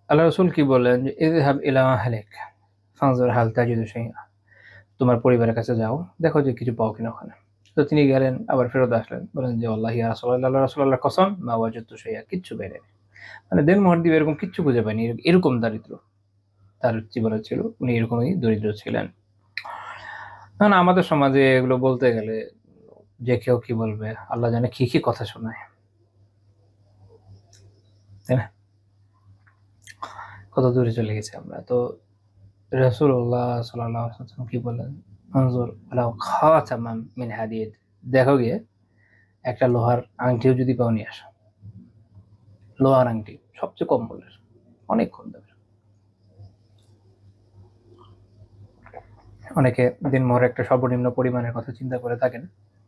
আল্লাহ রাসূল কি বললেন যে ইযহাব ইলা আহলিক ফানজুর হাল তাজিদু শাইআ, তোমার পরিবারের কাছে যাও, দেখো যে কিছু পাও কিনা ওখানে। তো তিনি গেলেন, আবার ফেরত আসলেন, বলেন যে ওয়াল্লাহি ইয়া রাসূলুল্লাহ, আল্লাহ রাসূল, আল্লাহর কসম, মা ওয়াজাদতু শাইআ, কিচ্ছু বের হয়নি। মানে দেনমোহর দিবে এরকম কিচ্ছু খুঁজে পায়নি, এরকম দারিদ্র তার জীবনে ছিল, উনি এরকমই দরিদ্র ছিলেন। না আমাদের সমাজে এগুলো বলতে গেলে যে কেউ কি বলবে, আল্লাহ জানে কি কি কথা শোনায়, তাই না? কত দূরে চলে গেছি আমরা। তো রাসূলুল্লাহ সাল্লাল্লাহু আলাইহি ওয়াসাল্লাম কি বললেন, আনজুর ওয়ালাউ খাতামান মিন হাদিদ, দেখো গিয়ে একটা লোহার আংটিও যদি পাও নিয়ে আসো। লোহার আংটি সবচেয়ে কম মূল্যের, অনেক কম দামের। অনেকে দিনমোহর একটা সর্বনিম্ন পরিমাণের কথা চিন্তা করে থাকেন,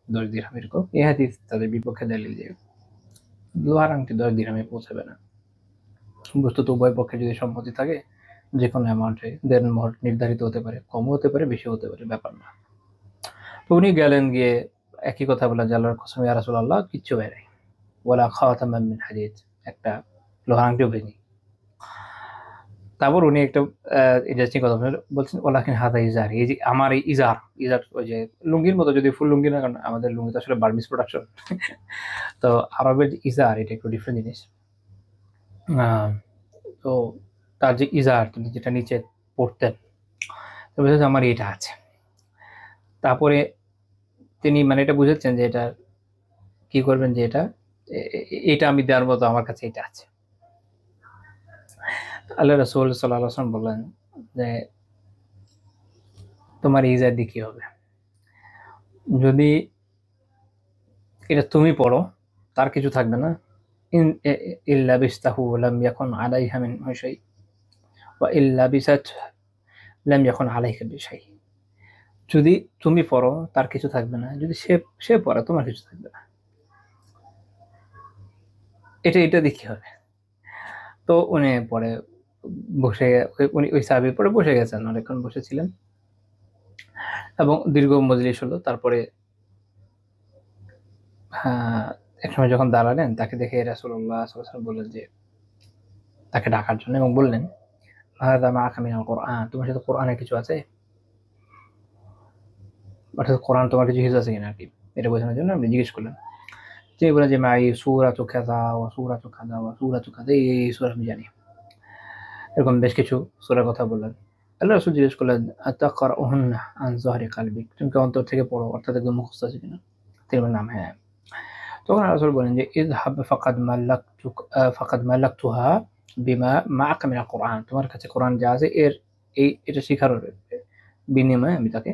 10 দিরহাম এরকম। এই হাদিস তাদের বিপক্ষে দলিল যে লোহার আংটি 10 দিরহামে পৌঁছাবে না। বস্তুত উভয় পক্ষে যদি সম্মতি থাকে, যে কোনো অ্যামাউন্টে দেনমোহর নির্ধারিত হতে পারে, কমও হতে পারে, বেশিও হতে পারে, ব্যাপার না। তো উনি গেলেন, গিয়ে একই কথা বললেন যে আল্লাহর কসম ইয়া রাসূলুল্লাহ, কিচ্ছু বের নাই, ওয়ালা খাতামান মিন হাদিদ, একটা লোহার আংটিও বের নেই। তারপর উনি একটা ইন্টারেস্টিং কথা বলছেন, ওয়ালাকিন হাযা ইজার, এই যে আমার এই ইজার, ইজার ওই যে লুঙ্গির মতো, যদি ফুল লুঙ্গি না, কারণ আমাদের লুঙ্গি তো আসলে বার্মিজ প্রোডাকশন। তো আরবের যে ইজার, এটা একটু ডিফারেন্ট জিনিস। তো তার যে ইজার, তিনি যেটা নিচে পড়তেন, তো বলছে আমার এটা আছে। তারপরে তিনি মানে এটা বুঝেছেন যে এটা কি করবেন, যে এটা আমি দেওয়ার মতো আমার কাছে এটা আছে। আল্লাহ রাসূল সাল্লাল্লাহু আলাইহি ওয়াসাল্লাম বললেন যে তোমার ইজার দিয়ে কি হবে, যদি এটা তুমি পড়ো তার কিছু থাকবে না, ইল্লা বিস্তাহু লাম ইয়াকুন আলাইহা মিন শাই ওয়া ইল্লা বিসাত লাম ইয়াকুন আলাইকা বিশাই, যদি তুমি পড়ো তার কিছু থাকবে না, যদি সে সে পড়ে তোমার কিছু থাকবে না, এটা দিয়ে কি হবে? তো উনি পরে বসে, উনি ওই সাহাবীর পরে বসে গেছেন, অনেকক্ষণ বসেছিলেন এবং দীর্ঘ মজলিস হলো। তারপরে একসময় যখন দাঁড়ালেন, তাকে দেখে রাসূলুল্লাহ সাল্লাল্লাহু আলাইহি ওয়াসাল্লাম বললেন যে তাকে ডাকার জন্য, এবং বললেন হাযা মাআকা মিনাল কুরআন, তোমার সাথে কোরআনের কিছু আছে, অর্থাৎ কোরআন তোমার কিছু হিফজ আছে কিনা আর কি, এটা বোঝানোর জন্য আপনি জিজ্ঞেস করলেন। তিনি বলেন যে মাই সূরাতু কাযা ওয়া সূরাতু কাযা ওয়া সূরাতু কাযা, এই সূরা আমি জানি। এরকম বেশ কিছু সূরার কথা বললেন। আল্লাহ রাসূল জিজ্ঞেস করলেন আতাকরাউহুন্না আন যাহরি কালবিক, তুমি কি অন্তর থেকে পড়ো, অর্থাৎ একদম মুখস্থ আছে কিনা? তিনি বললেন নাম, হ্যাঁ। তখন রাসূল বলেন যে ইযহাব ফাকাদ মাল্লাকতুহা বিমা মাআকা মিনাল কুরআন, তোমার কাছে কোরআন যা আছে এটা শেখার বিনিময়ে আমি তাকে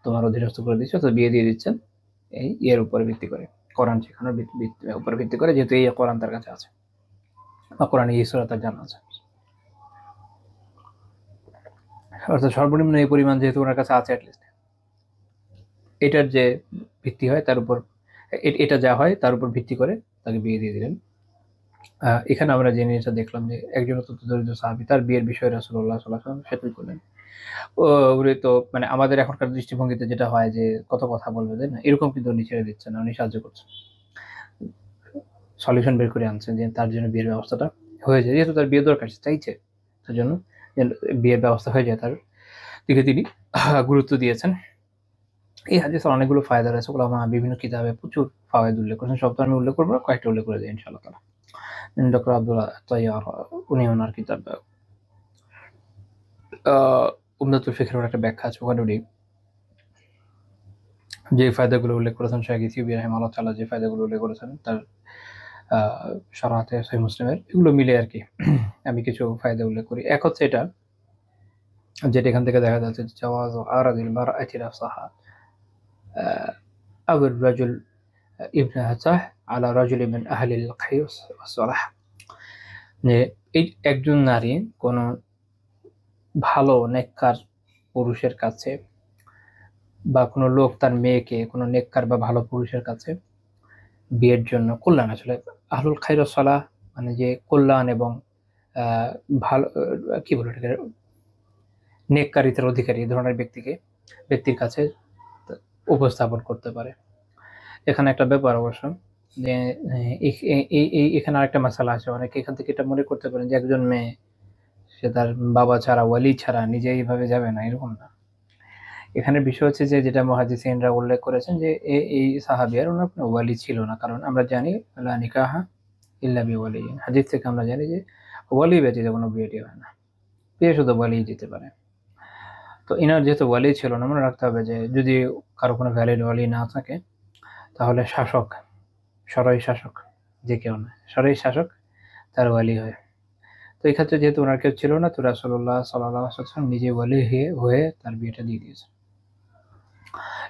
তোমার অধীনস্থ করে দিচ্ছি, অর্থাৎ বিয়ে দিয়ে দিচ্ছেন এর উপরে ভিত্তি করে, কোরআন শেখানোর উপরে ভিত্তি করে, যেহেতু এই কোরআন তার কাছে আছে বা কোরআনে এই সূরা তার জানা আছে। অর্থাৎ সর্বনিম্ন এই পরিমাণ যেহেতু ওনার কাছে আছে, অ্যাটলিস্ট এটার যে ভিত্তি হয় তার উপর, এটা যা হয় তার উপর ভিত্তি করে তাকে বিয়ে দিয়ে দিলেন। এখানে আমরা যে জিনিসটা দেখলাম যে একজন অত্যন্ত দরিদ্র সাহাবী, তার বিয়ের বিষয়ে রাসূলুল্লাহ সাল্লাল্লাহু আলাইহি ওয়াসাল্লাম সেতুই করলেন। উনি তো মানে আমাদের এখনকার দৃষ্টিভঙ্গিতে যেটা হয় যে কত কথা বলবে, তাই না? এরকম কিন্তু উনি ছেড়ে দিচ্ছেন না, উনি সাহায্য করছেন, সলিউশন বের করে আনছেন যে তার জন্য বিয়ের ব্যবস্থাটা হয়ে যায়, যেহেতু তার বিয়ে দরকার, সে চাইছে তার জন্য বিয়ের ব্যবস্থা হয়ে যায়, তার দিকে তিনি গুরুত্ব দিয়েছেন। এই হাদিসের অনেকগুলো ফায়দা রয়েছে, ওলামা বিভিন্ন কিতাবে প্রচুর ফাওয়ায়েদ উল্লেখ করেছেন, সব তো আমি উল্লেখ করবো না, কয়েকটা উল্লেখ করে দিই ইনশাআল্লাহ তাআলা। ডক্টর আব্দুল্লাহ তাইয়ার, উনি ওনার কিতাব উমদাতুল ফিকহের একটা ব্যাখ্যা আছে, ওখানে উনি যে ফায়দাগুলো উল্লেখ করেছেন শেখ ইথিওপি রাহিমাহুল্লাহ তাআলা, যে ফায়দাগুলো উল্লেখ করেছেন তার শরহাতে সহিহ মুসলিমের, এগুলো মিলে আর কি আমি কিছু ফায়দা উল্লেখ করি। এক হচ্ছে এটা, যেটা এখান থেকে দেখা যাচ্ছে জাওয়াজু আরাদিল মারআতি নাফসাহা আও রাজুল ইবনাতাহ আলা রাজুলি মিন আহলিল খায়র ওয়াস সালাহ, যে এই একজন নারী কোনো ভালো নেককার পুরুষের কাছে বা কোনো লোক তার মেয়েকে কোনো নেককার বা ভালো পুরুষের কাছে বিয়ের জন্য, কল্যাণ আসলে আহলুল খায়র ওয়াস সালাহ মানে যে কল্যাণ এবং ভালো কি বলে এটাকে, নেককারিতার অধিকারী এই ধরনের ব্যক্তির কাছে উপস্থাপন করতে পারে। এখানে একটা ব্যাপার অবশ্য যে এখানে আরেকটা মাসালা আছে, অনেকে এখান থেকে এটা মনে করতে পারেন যে একজন মেয়ে সে তার বাবা ছাড়া ওয়ালি ছাড়া নিজে এইভাবে যাবে না, এরকম না। এখানে বিষয় হচ্ছে যে যেটা মুহাদ্দিসিনরা উল্লেখ করেছেন যে এই সাহাবিয়ার ওনার কোনো ওয়ালি ছিল না, কারণ আমরা জানি লা নিকাহা ইল্লা বিওয়ালিয়্যিন, হাদিস থেকে আমরা জানি যে ওয়ালি ব্যতীত কোনো বিয়ে হয় না, বিয়ে শুধু ওয়ালি দিতে পারে। তো ইনার যেহেতু ওয়ালি ছিল না, মনে রাখতে হবে যে যদি কারো কোনো ভ্যালিড ওয়ালি না থাকে তাহলে শাসক, সরাই শাসক, যে কেউ না, সরাই শাসক তার ওয়ালি হয়। তো এই ক্ষেত্রে যেহেতু ওনার কেউ ছিল না, তো রাসূলুল্লাহ সাল্লাল্লাহু আলাইহি ওয়াসাল্লাম নিজে ওয়ালি হয়ে তার বিয়েটা দিয়ে দিয়েছেন,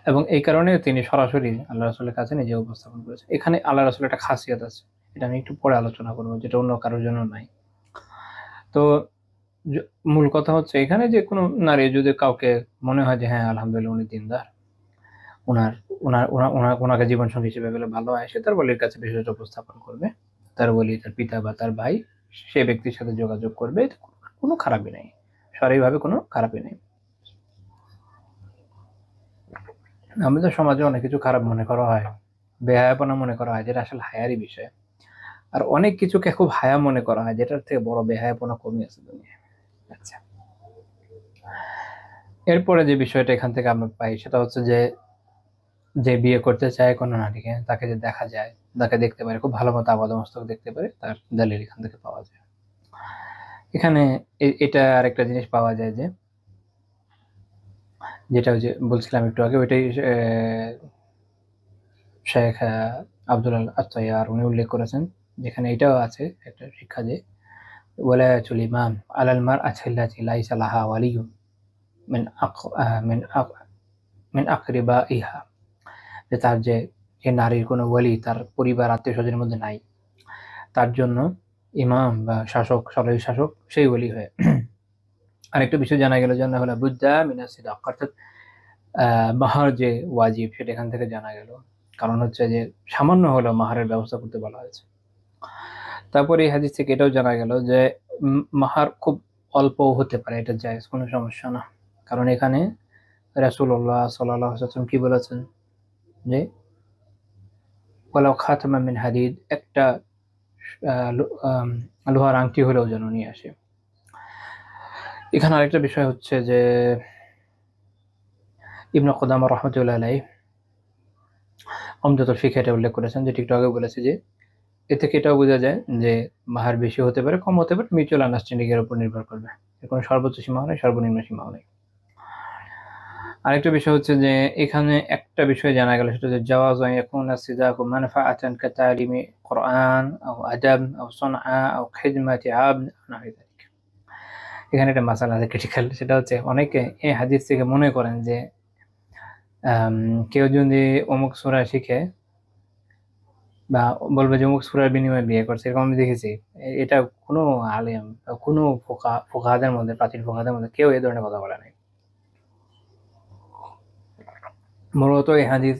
এবং এই কারণে তিনি সরাসরি আল্লাহ রাসূলের কাছে নিজে উপস্থাপন করেছেন। এখানে আল্লাহ রাসূলের একটা খাসিয়াত আছে, এটা আমি একটু পরে আলোচনা করবো, যেটা অন্য কারোর জন্য নাই। তো মূল কথা হচ্ছে এখানে যে কোনো নারী যদি কাউকে মনে হয় যে হ্যাঁ আলহামদুলিল্লাহ উনি দিনদার, ওনাকে জীবন সঙ্গী হিসেবে পেলে ভালো হয়, সে তার ওয়ালির কাছে বিষয়টা উপস্থাপন করবে। তার ওয়ালি, তার পিতা বা তার ভাই সে ব্যক্তির সাথে যোগাযোগ করবে, কোনো খারাপই নেই, শারীরিকভাবে কোনো খারাপই নেই। আমাদের সমাজে অনেক কিছু খারাপ মনে করা হয়, বেহায়াপনা মনে করা হয়, যেটা আসলে হায়ারই বিষয়। আর অনেক কিছুকে খুব হায়া মনে করা হয়, যেটার থেকে বড় বেহায়াপনা কমই আছে দুনিয়ায়। আচ্ছা, এরপরে যে বিষয়টা এখান থেকে আমরা পাই সেটা হচ্ছে যে বিয়ে করতে চায় কোনো নারীকে, তাকে যে দেখা যায়, তাকে দেখতে পারে, খুব ভালো মতো আপাদমস্তক দেখতে পারে, তার দলিল এখান থেকে পাওয়া যায়। এখানে এটা আরেকটা জিনিস পাওয়া যায় যে যেটা ওই যে বলছিলাম একটু আগে, ওইটাই শেখ আব্দুল আত্তাইয়ার উনি উল্লেখ করেছেন, যেখানে এটাও আছে একটা শিক্ষা যে ওয়ালায়াতুল ইমাম আলাল মারআতি আল্লাতী লাইসা লাহা ওয়ালিয়্যুন মিন আকরিবাইহা, যে তার যে নারীর কোনো ওয়ালি তার পরিবার আত্মীয় স্বজনের মধ্যে নাই, তার জন্য ইমাম বা শাসক, সরকারি শাসক সেই ওয়ালি হয়। আরেকটা বিষয় জানা গেল, জানা হলো বুদ্দা মিনাস সিদাক, অর্থাৎ মাহার যে ওয়াজিব সেটা এখান থেকে জানা গেল, কারণ হচ্ছে যে সামান্য হলেও মাহারের ব্যবস্থা করতে বলা হয়েছে। তারপরে এই হাদিস থেকে এটাও জানা গেল যে মাহার খুব অল্প হতে পারে, এটা জায়েজ, কোনো সমস্যা না, কারণ এখানে রাসূলুল্লাহ সাল্লাল্লাহু আলাইহি ওয়াসাল্লাম কি বলেছেন যে ওয়ালাউ খাতামান মিন হাদিদ, একটা লোহার আংটি হলেও যেন নিয়ে আসে। এখানে আরেকটা বিষয় হচ্ছে যে ইবনে কুদামা রাহমাতুল্লাহ আলাইহি উমদাতুল ফিকহ এটা উল্লেখ করেছেন, যে একটু আগে বলেছে যে এ থেকে এটাও বোঝা যায় যে মাহার বেশি হতে পারে, কম হতে পারে, মিউচুয়াল আন্ডারস্ট্যান্ডিং এর উপর নির্ভর করবে, এর কোনো সর্বোচ্চ সীমাও নেই, সর্বনিম্ন সীমাও নেই। আরেকটা বিষয় হচ্ছে যে এখানে একটা বিষয় জানা গেল, সেটা হচ্ছে জাওয়াজ ইয়াকুনা সিদাকু মানফাআতান কাতালিমি কুরআন আও আদাব আও সানআ আও খিদমাতি আবদ নাহি যালিক। এখানে একটা মাসালা আছে ক্রিটিক্যাল, সেটা হচ্ছে অনেকে এই হাদিস থেকে মনে করেন যে কেউ যদি অমুক সূরা শিখে বা বলবে যে অমুক সূরার বিনিময়ে বিয়ে করছে, এরকম আমি দেখেছি। এটা কোনো আলেম, কোনো ফুকাহাদের মধ্যে, প্রাচীন ফুকাহাদের মধ্যে কেউ এই ধরনের কথা বলে নাই। মূলত এই হাদিস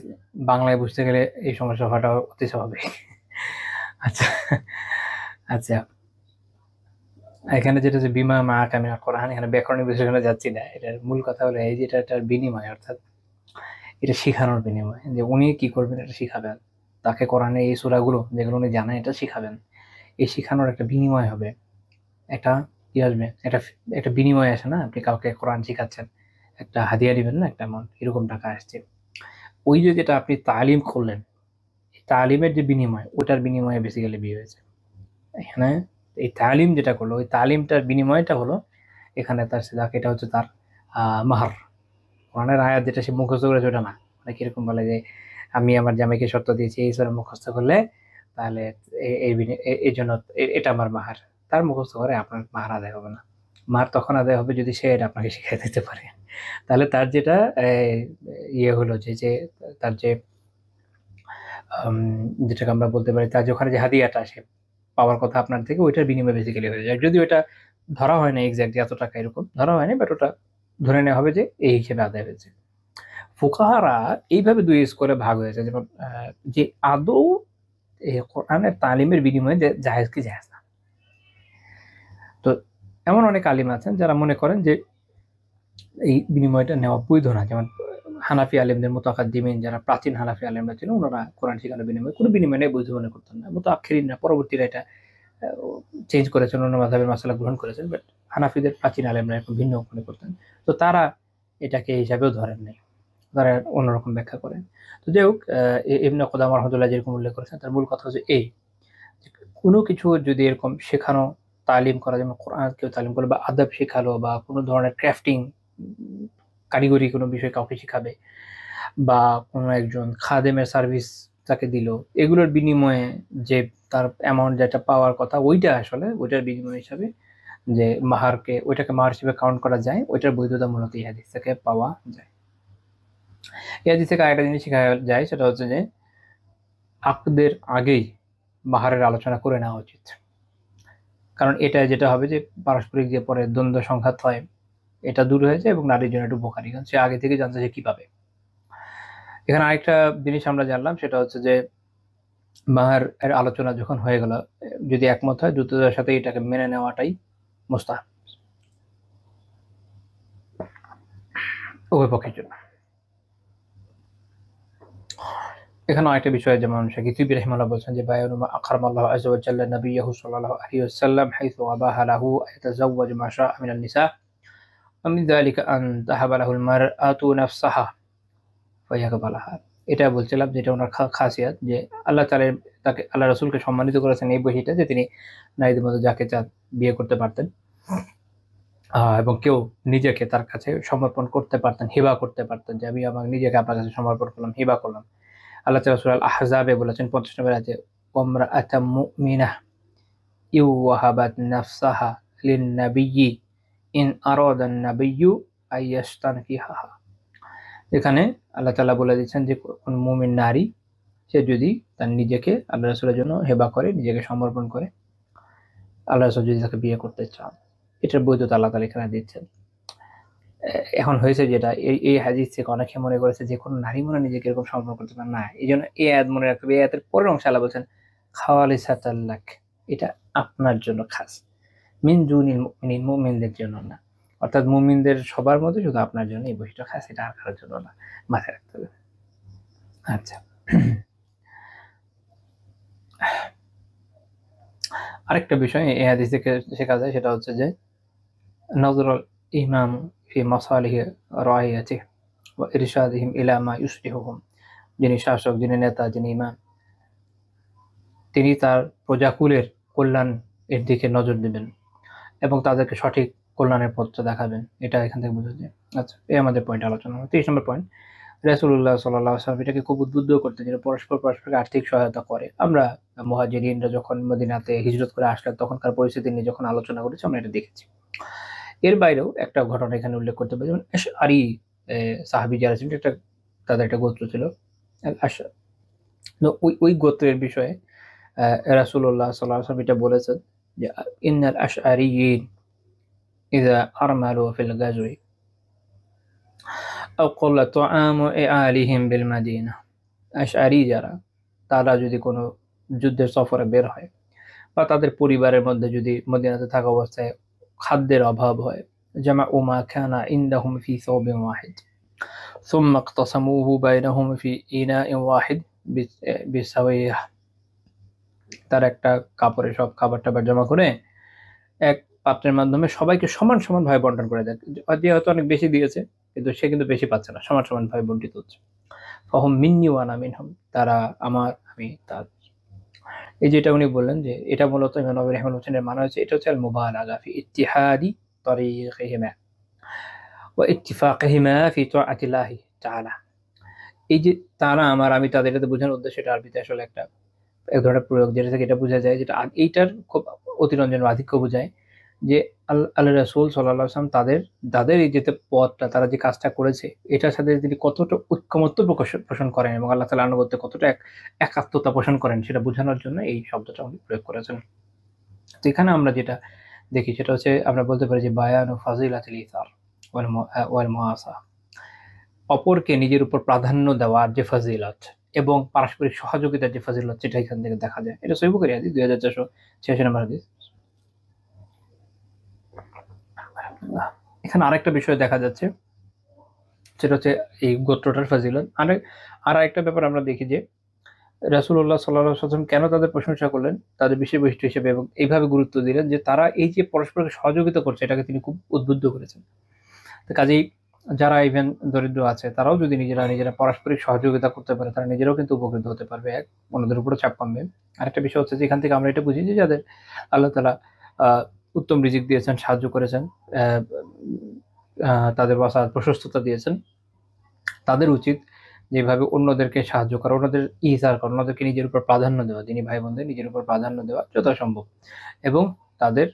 বাংলায় বুঝতে গেলে এই সমস্যা হওয়াটা অতি স্বাভাবিক। আচ্ছা আচ্ছা, এখানে যেটা যে বিমা মা কামিনা কোরআন, এখানে ব্যাকরণের বিশ্লেষণে যাচ্ছি না, এটার মূল কথা হলো এই যে এটার বিনিময়, অর্থাৎ এটা শিখানোর বিনিময়, যে উনি কি করবেন এটা শিখাবেন, তাকে কোরআনে এই সূরাগুলো যেগুলো উনি জানেন এটা শিখাবেন, এই শিখানোর একটা বিনিময় হবে, একটা কি আসবে, একটা বিনিময় আসে না, আপনি কাউকে কোরআন শিখাচ্ছেন, একটা হাদিয়া দিবেন না, একটা এমন এরকম টাকা আসছে, ওই যে যেটা আপনি তালিম করলেন, তালিমের যে বিনিময়, ওটার বিনিময়ে বেসিক্যালি বিয়ে হয়েছে। এখানে এই তালিম যেটা করলো, ওই তালিমটার বিনিময়টা হলো এখানে তার সিদাক, এটা হচ্ছে তার মাহার। কোরআনের আয়াত যেটা সে মুখস্থ করেছে ওটা না, নাকি এরকম বলে যে আমি আমার জামাইকে শর্ত দিয়েছি এই সূরা মুখস্থ করলে তাহলে এই জন্য এটা আমার মাহার, তার মুখস্থ করে আপনার মাহার আদায় হবে না। মাহার তখন আদায় হবে যদি সে এটা আপনাকে শিখিয়ে দিতে পারে। তাহলে তার যেটা ইয়ে হলো যে তার যে যেটাকে আমরা বলতে পারি তার যে ওখানে যে হাদিয়াটা সে পাওয়ার কথা আপনার থেকে, ওইটার বিনিময়ে বেসিক্যালি হয়ে যায়। যদি ওটা ধরা হয় না এক্স্যাক্টলি এত টাকা এরকম ধরা হয়নি, বাট ওটা ধরে নেওয়া হবে যে এই হিসেবে আদায় হয়েছে। ফুকাহারা এইভাবে দুই স্কোরে ভাগ হয়েছে, যেমন যে আদৌ কোরআনের তালিমের বিনিময়ে জায়েজ কি জায়েজ না। তো এমন অনেক আলিম আছেন যারা মনে করেন যে এই বিনিময়টা নেওয়া বৈধ না। যেমন হানাফি আলেমদের মুতাকাদ্দিমিন যারা প্রাচীন হানাফি আলেমরা ছিলেন, ওনারা কোরআন শিখানোর বিনিময়ে কোনো বিনিময় নেই বৈধ মনে করতেন না। মুতাআখিরিনরা পরবর্তীরা এটা চেঞ্জ করেছেন, অন্য মাযহাবের মাসালা গ্রহণ করেছেন, বাট হানাফিদের প্রাচীন আলেমরা এখন ভিন্ন মনে করতেন। তো তারা এটাকে হিসাবেও ধরেন নাই, তারা অন্যরকম ব্যাখ্যা করেন। তো যাই হোক, ইবনে কুদামা রাহমাতুল্লাহ যেরকম উল্লেখ করেছেন তার মূল কথা হচ্ছে এই, কোনো কিছু যদি এরকম শেখানো তালিম করা, যেমন কোরআন কেউ তালিম করলো বা আদব শেখালো বা কোনো ধরনের ক্রাফটিং কারিগরি কোনো বিষয় কাউকে শেখাবে বা কোনো একজন খাদেমের সার্ভিস তাকে দিল, এগুলোর বিনিময়ে যে তার অ্যামাউন্ট যেটা পাওয়ার কথা ওইটা আসলে ওইটার বিনিময় হিসাবে যে মাহারকে ওইটাকে মাহার হিসেবে কাউন্ট করা যায়, ওইটার বৈধতা মূলত এই হাদিস থেকে পাওয়া যায়। এই হাদিস থেকে আরেকটা জিনিস শেখা যায়, সেটা হচ্ছে যে আকদের আগেই মাহারের আলোচনা করে নেওয়া উচিত। কারণ এটা যেটা হবে যে পারস্পরিক যে পরে দ্বন্দ্ব সংঘাত হয় এটা দূর হয়েছে এবং নারীর জন্য একটু উপকারী, কারণ সে আগে থেকে জানতে যে কি পাবে। এখানে আরেকটা জিনিস আমরা জানলাম, সেটা হচ্ছে যে মাহার এর আলোচনা যখন হয়ে গেল, যদি একমত হয় দ্রুততার সাথে এটাকে মেনে নেওয়াটাই মুস্তাহাব উভয় পক্ষের জন্য। এখানে আরেকটা বিষয়, যেমন শেখ ইতিবি রাহিমাহুল্লাহ বলছেন যে বায়ানু মা আকরামাল্লাহু আযজা ওয়া জাল্লা নাবিয়্যাহু সাল্লাল্লাহু আলাইহি ওয়াসাল্লাম হাইথু আবাহা লাহু আয়াতাযাওয়াজ মা শাআ মিনান নিসা ওয়া মিন যালিকা আন তাহাবা লাহুল মারআতু নাফসাহা ফায়াকবালাহা। এটা বলছিলাম যেটা ওনার খাসিয়াত, যে আল্লাহ তাআলা তাকে আল্লাহ রাসূলকে সম্মানিত করেছেন এই বৈশিষ্ট্যে যে তিনি নারীদের মধ্যে যাকে চান বিয়ে করতে পারতেন এবং কেউ নিজেকে তার কাছে সমর্পণ করতে পারতেন, হিবা করতে পারতেন, যে আমি আমার নিজেকে আপনার কাছে সমর্পণ করলাম, হিবা করলাম। আল্লাহ তাআলা সূরা আল আহজাবে বলেছেন 50 নম্বর আয়াতে, ওয়ামরাআতাম মুমিনাহ ইউওয়াহাবাত নাফসাহা লিন-নাবিয়্যি ইন আরাদান নাবিয়্যু আইয়াস্তানকিহা। এখানে আল্লাহ তাআলা বলে দিচ্ছেন যে কোন মুমিন নারী সে যদি তার নিজেকে আল্লাহ রাসূলের জন্য হেবা করে, নিজেকে সমর্পণ করে, আল্লাহ রাসূল যদি তাকে বিয়ে করতে চান, এটার বৈধতা আল্লাহ তাআলা এখানে দিচ্ছেন। এখন হয়েছে যেটা এই হাদিস থেকে অনেকে মনে করেছে যে কোনো নারী মনে নিজেকে এরকম সমর্পণ করতে পারে না, এই জন্য এই আয়াত মনে রাখতে হবে। এই আয়াতের পরের অংশে আল্লাহ বলছেন খাওয়ালিসাতাল লাক, এটা আপনার জন্য খাস, মিন দুনিল মুমিনিন, মুমিনদের জন্য না। অর্থাৎ মুমিনদের সবার মধ্যে শুধু আপনার জন্য এই বৈশিষ্ট্য খাস, এটা আর কারোর জন্য না, মাথায় রাখতে হবে। আচ্ছা, আরেকটা বিষয় এই হাদিস থেকে শেখা যায়, সেটা হচ্ছে যে নজরুল ইমাম ফি মাসালিহি রাইয়াতিহি ওয়া ইরশাদিহিম ইলা মা ইউসলিহুহুম, যিনি শাসক, যিনি নেতা, যিনি ইমাম, তিনি তার প্রজাকুলের কল্যাণ এর দিকে নজর দেবেন এবং তাদেরকে সঠিক কল্যাণের পথটা দেখাবেন, এটা এখান থেকে বোঝা যায়। আচ্ছা, এই আমাদের পয়েন্ট আলোচনা। 30 নম্বর পয়েন্ট, রাসূলুল্লাহ সাল্লাল্লাহু আলাইহি ওয়াসাল্লাম এটাকে খুব উদ্বুদ্ধ করতেন যেন পরস্পরকে আর্থিক সহায়তা করে। আমরা মুহাজিরিনরা যখন মদিনাতে হিজরত করে আসলেন তখনকার পরিস্থিতি নিয়ে যখন আলোচনা করেছি আমরা এটা দেখেছি। এর বাইরেও একটা ঘটনা এখানে উল্লেখ করতে পারি, যেমন আশআরী সাহাবী যারা ছিলেন, একটা তাদের একটা গোত্র ছিল আশআরী। ওই গোত্রের বিষয়ে রাসূলুল্লাহ সাল্লাল্লাহু আলাইহি ওয়াসাল্লাম এটা বলেছেন যে ইন্নাল আশআরিয়িন ইযা আরমালু ফিল গাজওয়ি আও ক্বালা তুআমু ইআলিহিম বিল মাদিনা। আশআরী যারা, তারা যদি কোনো যুদ্ধের সফরে বের হয় বা তাদের পরিবারের মধ্যে যদি মদিনাতে থাকা অবস্থায় খাদ্যের অভাব হয়, জামাউ মা কানা ইনদাহুম ফি সাওবিন ওয়াহিদ সুম্মা ইকতাসামুহু বাইনাহুম ফি ইনাইন ওয়াহিদ বিসাওয়িয়া। তার একটা কাপড়ে সব খাবার টাবার জমা করে এক পাত্রের মাধ্যমে সবাইকে সমান সমান ভাবে বন্টন করে দেয়। যে হয়তো অনেক বেশি দিয়েছে কিন্তু সে কিন্তু বেশি পাচ্ছে না, সমান সমান ভাবে বন্টিত হচ্ছে। ফাহুম মিন্নি ওয়া আনা মিনহুম, তারা আমার, আমি তার। এই যেটা উনি বললেন যে এটা মূলত ইমাম নববী রাহিমাহুল্লাহ এর মানে হচ্ছে এটা হচ্ছে আল মুবালাগা ফি ইত্তিহাদি তরিকিহিমা ওয়া ইত্তিফাকিহিমা ফি তাআতিল্লাহি তাআলা। এই যে তারা আমার আমি তাদের, এটাতে বোঝানোর উদ্দেশ্য এটা আরবিতে আসলে এক ধরনের প্রয়োগ, যেটা থেকে এটা বোঝা যায়, যেটা এইটার খুব অতিরঞ্জন বা আধিক্য বোঝায় যে আল্লাহ রাসূল সাল্লাল্লাহু আলাইহি ওয়াসাল্লাম তাদের তাদের এই যে পথটা, তারা যে কাজটা করেছে, এটার সাথে তিনি কতটা ঐকমত্য পোষণ করেন এবং আল্লাহ তাআলার আনুগত্যে কতটা একাত্মতা পোষণ করেন, সেটা বোঝানোর জন্য এই শব্দটা উনি প্রয়োগ করেছেন। তো এখানে আমরা যেটা দেখি সেটা হচ্ছে, আমরা বলতে পারি যে বায়ানু ফাজিলাতিল ইসার ওয়াল মুআসা, অপরকে নিজের উপর প্রাধান্য দেওয়ার যে ফাজিলত এবং পারস্পরিক সহযোগিতার যে ফাজিলত, সেটা এখান থেকে দেখা যায়। এটা সহিহ বুখারী হাদিস 2486 নম্বর হাদিস। এখানে আরেকটা বিষয় দেখা যাচ্ছে, সেটা হচ্ছে এই গোত্রটার ফাজিলত। আরেকটা ব্যাপার আমরা দেখি যে রাসূলুল্লাহ সাল্লাল্লাহু আলাইহি ওয়াসাল্লাম কেন তাদের প্রশংসা করলেন তাদের বিশেষ বৈশিষ্ট্য হিসেবে, এবং এইভাবে গুরুত্ব দিলেন যে তারা এই যে পরস্পরকে সহযোগিতা করছে, এটাকে তিনি খুব উদ্বুদ্ধ করেছেন। তো কাজেই যারা ইভেন দরিদ্র আছে, তারাও যদি নিজেরা পারস্পরিক সহযোগিতা করতে পারে, তারা নিজেরাও কিন্তু উপকৃত হতে পারবে, এক অন্যদের উপরও চাপ কমবে। আরেকটা বিষয় হচ্ছে যে এখান থেকে আমরা এটা বুঝি যে যাদের আল্লাহ তাআলা উত্তম রিজিক দিয়েছেন, সাহায্য করেছেন, তাদের বাসার প্রশস্ততা দিয়েছেন, তাদের উচিত যেভাবে অন্যদেরকে সাহায্য করা, অন্যদের ইহসান করা, অন্যদেরকে নিজের উপর প্রাধান্য দেওয়া, দিনী ভাই বোনদের নিজের উপর প্রাধান্য দেওয়া যথাসম্ভব, এবং তাদের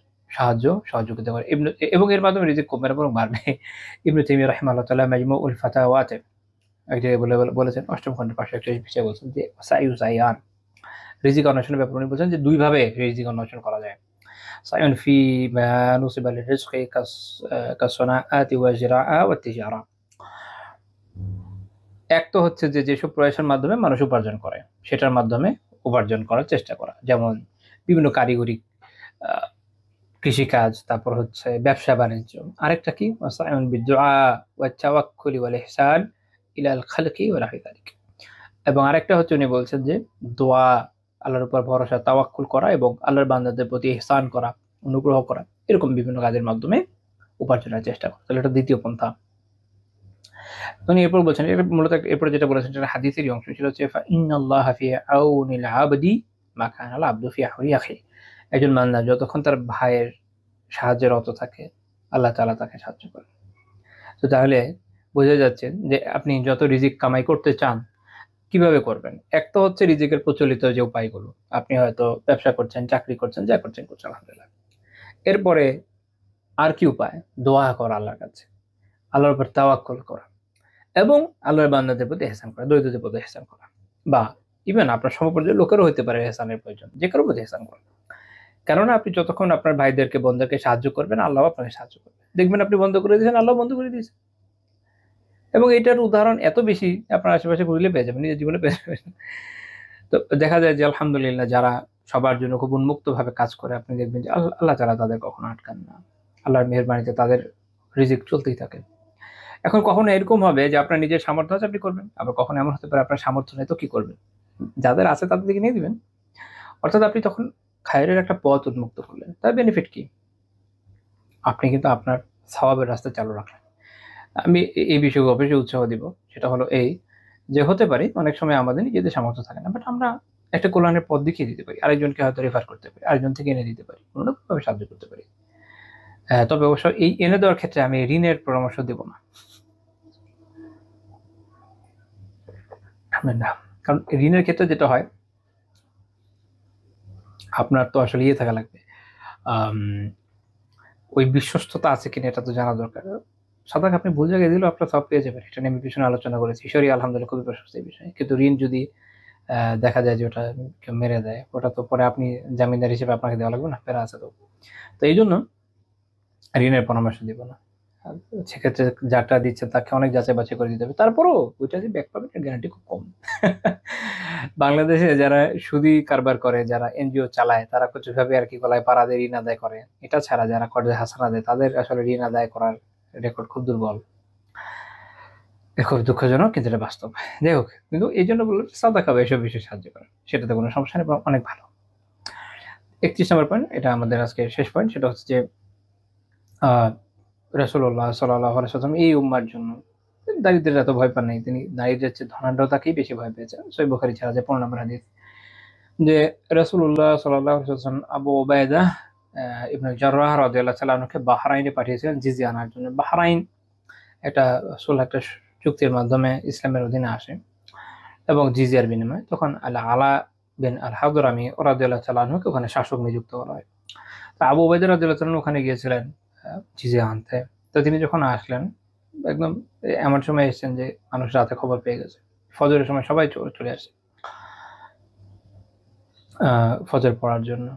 সহযোগিতা করে এবং এর মাধ্যমে রিজিক কমবে এবং বাড়বে। ইবনে তাইমিয়া রাহিমাহুল্লাহ তাআলা মাজমুউল ফাতাওয়াতে একটা বলেছেন, ৮ম খণ্ডের ৫২১ পৃষ্ঠায় বলছেন যে সাইয়ু সাইয়ান, রিজিক অন্বেষণের ব্যাপারে উনি বলছেন যে দুই ভাবে রিজিক অন্বেষণ করা যায়। সাইয়ুন ফি মা নুসিবা লিররিজকি কাসসানাআতি ওয়া জিরাআ ওয়া তিজারা। এক তো হচ্ছে যে যেসব প্রয়াসের মাধ্যমে মানুষ উপার্জন করে, সেটার মাধ্যমে উপার্জন করার চেষ্টা করা, যেমন বিভিন্ন কারিগরি কৃষিকাজ, তারপর হচ্ছে ব্যবসা বাণিজ্য। আরেকটা কি ওয়াসাইউন বিদুআ ওয়া তাওয়াক্কুলি ওয়াল ইহসান ইলাল খালকি ওয়া নাহwi যালিক। এবং আরেকটা হচ্ছে উনি বলছেন যে দোয়া, আল্লাহর উপর ভরসা, তাওয়াক্কুল করা এবং আল্লাহর বান্দাদের প্রতি ইহসান করা, অনুগ্রহ করা, এরকম বিভিন্ন কাজের মাধ্যমে উপার্জনের চেষ্টা করা। তাহলে এটা দ্বিতীয় পন্থা। উনি এরপর বলছেন, মূলত এরপরে যেটা বলেছেন সেটা হাদিসেরই অংশ, সেটা হচ্ছে ইন্নাল্লাহা ফি আউনিল আবদি মা কানাল আবদু ফি আউনি আখি। একজন বান্দা যতক্ষণ তার ভাইয়ের সাহায্যের রত থাকে, আল্লাহ তাআলা তাকে সাহায্য করেন। তো তাহলে বোঝা যাচ্ছে যে আপনি যত রিজিক কামাই করতে চান, কিভাবে করবেন? এক তো হচ্ছে রিজিকের প্রচলিত যে উপায়গুলো, আপনি হয়তো ব্যবসা করছেন, চাকরি করছেন, যা করছেন আলহামদুলিল্লাহ। এরপরে আর কি উপায়? দোয়া করা আল্লাহর কাছে, আল্লাহর উপর তাওয়াক্কুল করা এবং আল্লাহর বান্দাদের প্রতি ইহসান করা, দরিদ্রদের প্রতি ইহসান করা, বা ইভেন আপনার সমপর্যায়ের লোকেরও হতে পারে ইহসানের প্রয়োজন, যে কারো প্রতি ইহসান করা। কেননা আপনি যতক্ষণ আপনার ভাইদেরকে বোনদেরকে সাহায্য করবেন, আল্লাহ আপনাকে সাহায্য করবে। দেখবেন আপনি বন্ধ করে দিয়েছেন, আল্লাহ বন্ধ করে দিয়েছেন। এবং এটার উদাহরণ এত বেশি আপনার আশেপাশে ঘুরলে পেয়ে যাবেন, নিজের জীবনে পেয়ে যাবেন। তো দেখা যায় যে আলহামদুলিল্লাহ যারা সবার জন্য খুব উন্মুক্তভাবে কাজ করে, আপনি দেখবেন যে আল্লাহ তাআলা তাদের কখনো আটকান না। আল্লাহর মেহেরবানিতে তাদের রিজিক চলতেই থাকে। এখন কখনো এরকম হবে যে আপনার নিজের সামর্থ্য আছে, আপনি করবেন, আবার কখনো এমন হতে পারে আপনার সামর্থ্য নেই, তো কি করবেন? যাদের আছে তাদের দিকে নিয়ে দিবেন। অর্থাৎ আপনি তখন খায়রের একটা পথ উন্মুক্ত করলেন। তার বেনিফিট কি? আপনি কিন্তু আপনার সওয়াবের রাস্তা চালু রাখলেন। আমি এই বিষয়ে অবশ্যই উৎসাহ দিব। সেটা হলো এই যে, হতে পারে অনেক সময় আমাদের নিজেদের সামর্থ্য থাকে না, বাট আমরা একটা কল্যাণের পথ দেখিয়ে দিতে পারি, আরেকজনকে হয়তো রেফার করতে পারি, আরেকজন থেকে এনে দিতে পারি, কোনো না কোনোভাবে সাহায্য করতে পারি। তবে অবশ্য এই এনে দেওয়ার ক্ষেত্রে আমি ঋণের পরামর্শ দেব না। না, কারণ ঋণের ক্ষেত্রে যেটা হয়, আপনার তো আসলে থাকা লাগবে, ওই বিশ্বস্ততা আছে কিনা এটা তো জানা দরকার। সাধারণত আপনি ভুল জায়গায় দিলেও আপনার সব পেয়ে যাবেন। এটা নিয়ে আমি পিছনে আলোচনা করেছি। ঈশ্বরই আলহামদুলিল্লাহ খুবই প্রশস্ত এই বিষয়ে। কিন্তু ঋণ যদি দেখা যায় যে ওটা কেউ মেরে দেয়, ওটা তো পরে আপনি জামিনদার হিসেবে আপনাকে দেওয়া লাগবে না, প্যারা আছে তো। তো এই জন্য ঋণের পরামর্শ দিব না। সেক্ষেত্রে যারটা দিচ্ছে তাকে অনেক যাচাই বাছাই করে দিতে হবে। তারপরও ওইটা যে ব্যাক পাবেন, এর গ্যারান্টি খুব কম। বাংলাদেশে যারা সুদি কারবার করে, যারা এনজিও চালায়, তারা কিছুভাবে আর কি গলায় পাড়া দিয়ে ঋণ আদায় করে। এটা ছাড়া যারা কর্জে হাসানা দেয়, তাদের আসলে ঋণ আদায় করার রেকর্ড খুব দুর্বল। খুব দুঃখজনক, কিন্তু এটা বাস্তব। যাই হোক, কিন্তু এই জন্য বললো সাদাকা বা এসব বিষয়ে সাহায্য করেন, সেটাতে কোনো সমস্যা নেই, অনেক ভালো। 31 নম্বর পয়েন্ট, এটা আমাদের আজকে শেষ পয়েন্ট, সেটা হচ্ছে যে রাসূলুল্লাহ সাল্লাল্লাহু আলাইহি ওয়াসাল্লাম এই উম্মার জন্য দারিদ্রের এত ভয় পান নাই, তিনি দারিদ্রের চেয়ে ধনাঢ্যতাকেই বেশি ভয় পেয়েছেন। সহিহ বুখারী ছাড়া যে 15 নম্বর হাদিস, যে রাসূলুল্লাহ সাল্লাল্লাহু আলাইহি ওয়াসাল্লাম আবু উবাইদা ইবনে জাররাহ রাদিয়াল্লাহু তাআলা আনহুকে বাহরাইনে পাঠিয়েছিলেন জিজিয়া আনার জন্য। বাহরাইন একটা সুলহ, একটা চুক্তির মাধ্যমে ইসলামের অধীনে আসে, এবং জিজিয়ার বিনিময়ে তখন আলা বিন আল হাদরামি রাদিয়াল্লাহু তাআলা আনহুকে ওখানে শাসক নিযুক্ত করা হয়। তো আবু উবাইদা রাদিয়াল্লাহু তাআলা ওখানে গিয়েছিলেন জিজিয়া আনতে। তো তিনি যখন আসলেন একদম এমন সময় এসেছেন যে মানুষ রাতে খবর পেয়ে গেছে, ফজরের সময় সবাই চলে আসে ফজর পড়ার জন্য।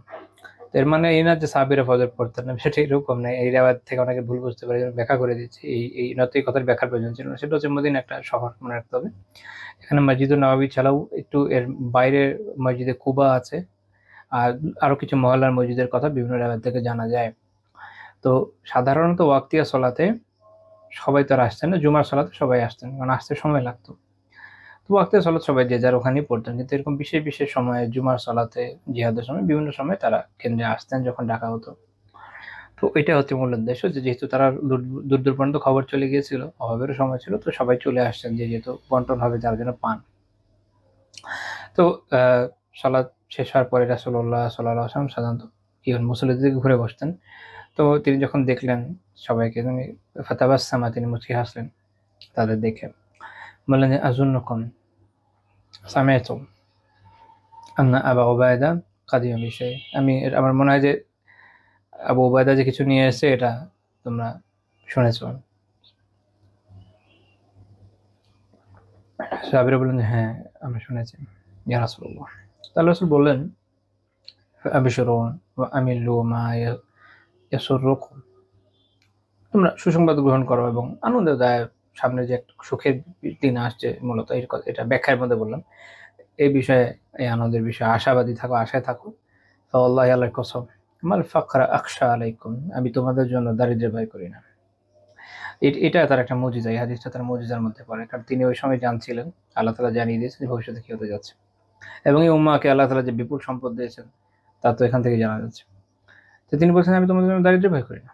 এর মানে এই না যে সাহাবীরা ফজর পড়তেন না, সেটা এরকম নয়। এই রেওয়ায়াত থেকে অনেকে ভুল বুঝতে পারে, ব্যাখ্যা করে দিচ্ছি। এই নয়তো এই কথার ব্যাখ্যার প্রয়োজন ছিল না। সেটা হচ্ছে মদিনা একটা শহর, মনে রাখতে হবে। এখানে মসজিদুন নববী ছাড়াও একটু এর বাইরে মসজিদে কুবা আছে, আর আরো কিছু মহল্লার মসজিদের কথা বিভিন্ন রেওয়ায়াত থেকে জানা যায়। তো সাধারণত ওয়াক্তিয়া সলাতে সবাই তো আর আসতেন না, জুমার সলাতে সবাই আসতেন, কারণ আসতে সময় লাগতো। তো ওয়াক্তিয়া সলাত সবাই যে যার ওখানেই পড়তেন, কিন্তু এরকম বিশেষ বিশেষ সময়ে জুমার সলাতে, জিহাদের সময়, বিভিন্ন সময় তারা কেন্দ্রে আসতেন যখন ডাকা হতো। তো এটা হচ্ছে মূল উদ্দেশ্য, যে যেহেতু তারা দূর দূর পর্যন্ত খবর চলে গিয়েছিল, অভাবের সময় ছিল, তো সবাই চলে আসছেন, যে যেহেতু বন্টন হবে যার জন্য পান। তো সালাত শেষ হওয়ার পরে রাসূলুল্লাহ সাল্লাল্লাহু আলাইহি ওয়াসাল্লাম সাধারণত মুসল্লিদের দিকে ঘুরে বসতেন। তো তিনি যখন দেখলেন সবাইকে, তিনি ফাতাবাসসামা, তিনি মুচকি হাসলেন তাদের দেখে। বললেন যে আযুন্নুকুম সামি'তু আন্না আবা উবাইদা কাদিমা বিশাই। আমার মনে হয় যে আবু উবাইদা যে কিছু নিয়ে এসেছে, এটা তোমরা শুনেছো। সাহাবীরা বললেন যে হ্যাঁ, আমরা শুনেছি ইয়া রাসূলুল্লাহ। তাহলে রাসূল বললেন আবশিরু ওয়া আমিলু মা ইয়াসুররুকুম, তোমরা সুসংবাদ গ্রহণ করো এবং আনন্দদায়ক, সামনে যে একটা সুখের দিন আসছে, মূলত এটা ব্যাখ্যার মধ্যে বললাম। এই বিষয়ে, এই আনন্দের বিষয়ে আশাবাদী থাকো, আশায় থাকো। ফাওয়াল্লাহি, আল্লাহর কসম, মাল ফাকরা আখশা আলাইকুম, আমি তোমাদের জন্য দারিদ্র্য ভয় করি না। এটা তার একটা মুজিজা, এই হাদিসটা তার মুজিজার মধ্যে পড়ে, কারণ তিনি ওই সময় জানছিলেন, আল্লাহ তাআলা জানিয়ে দিয়েছেন যে ভবিষ্যতে কি হতে যাচ্ছে, এবং এই উম্মাহকে আল্লাহ তাআলা যে বিপুল সম্পদ দিয়েছেন তা তো এখান থেকে জানা যাচ্ছে। তো তিনি বলছেন আমি তোমাদের জন্য দারিদ্র্য ভয় করি না।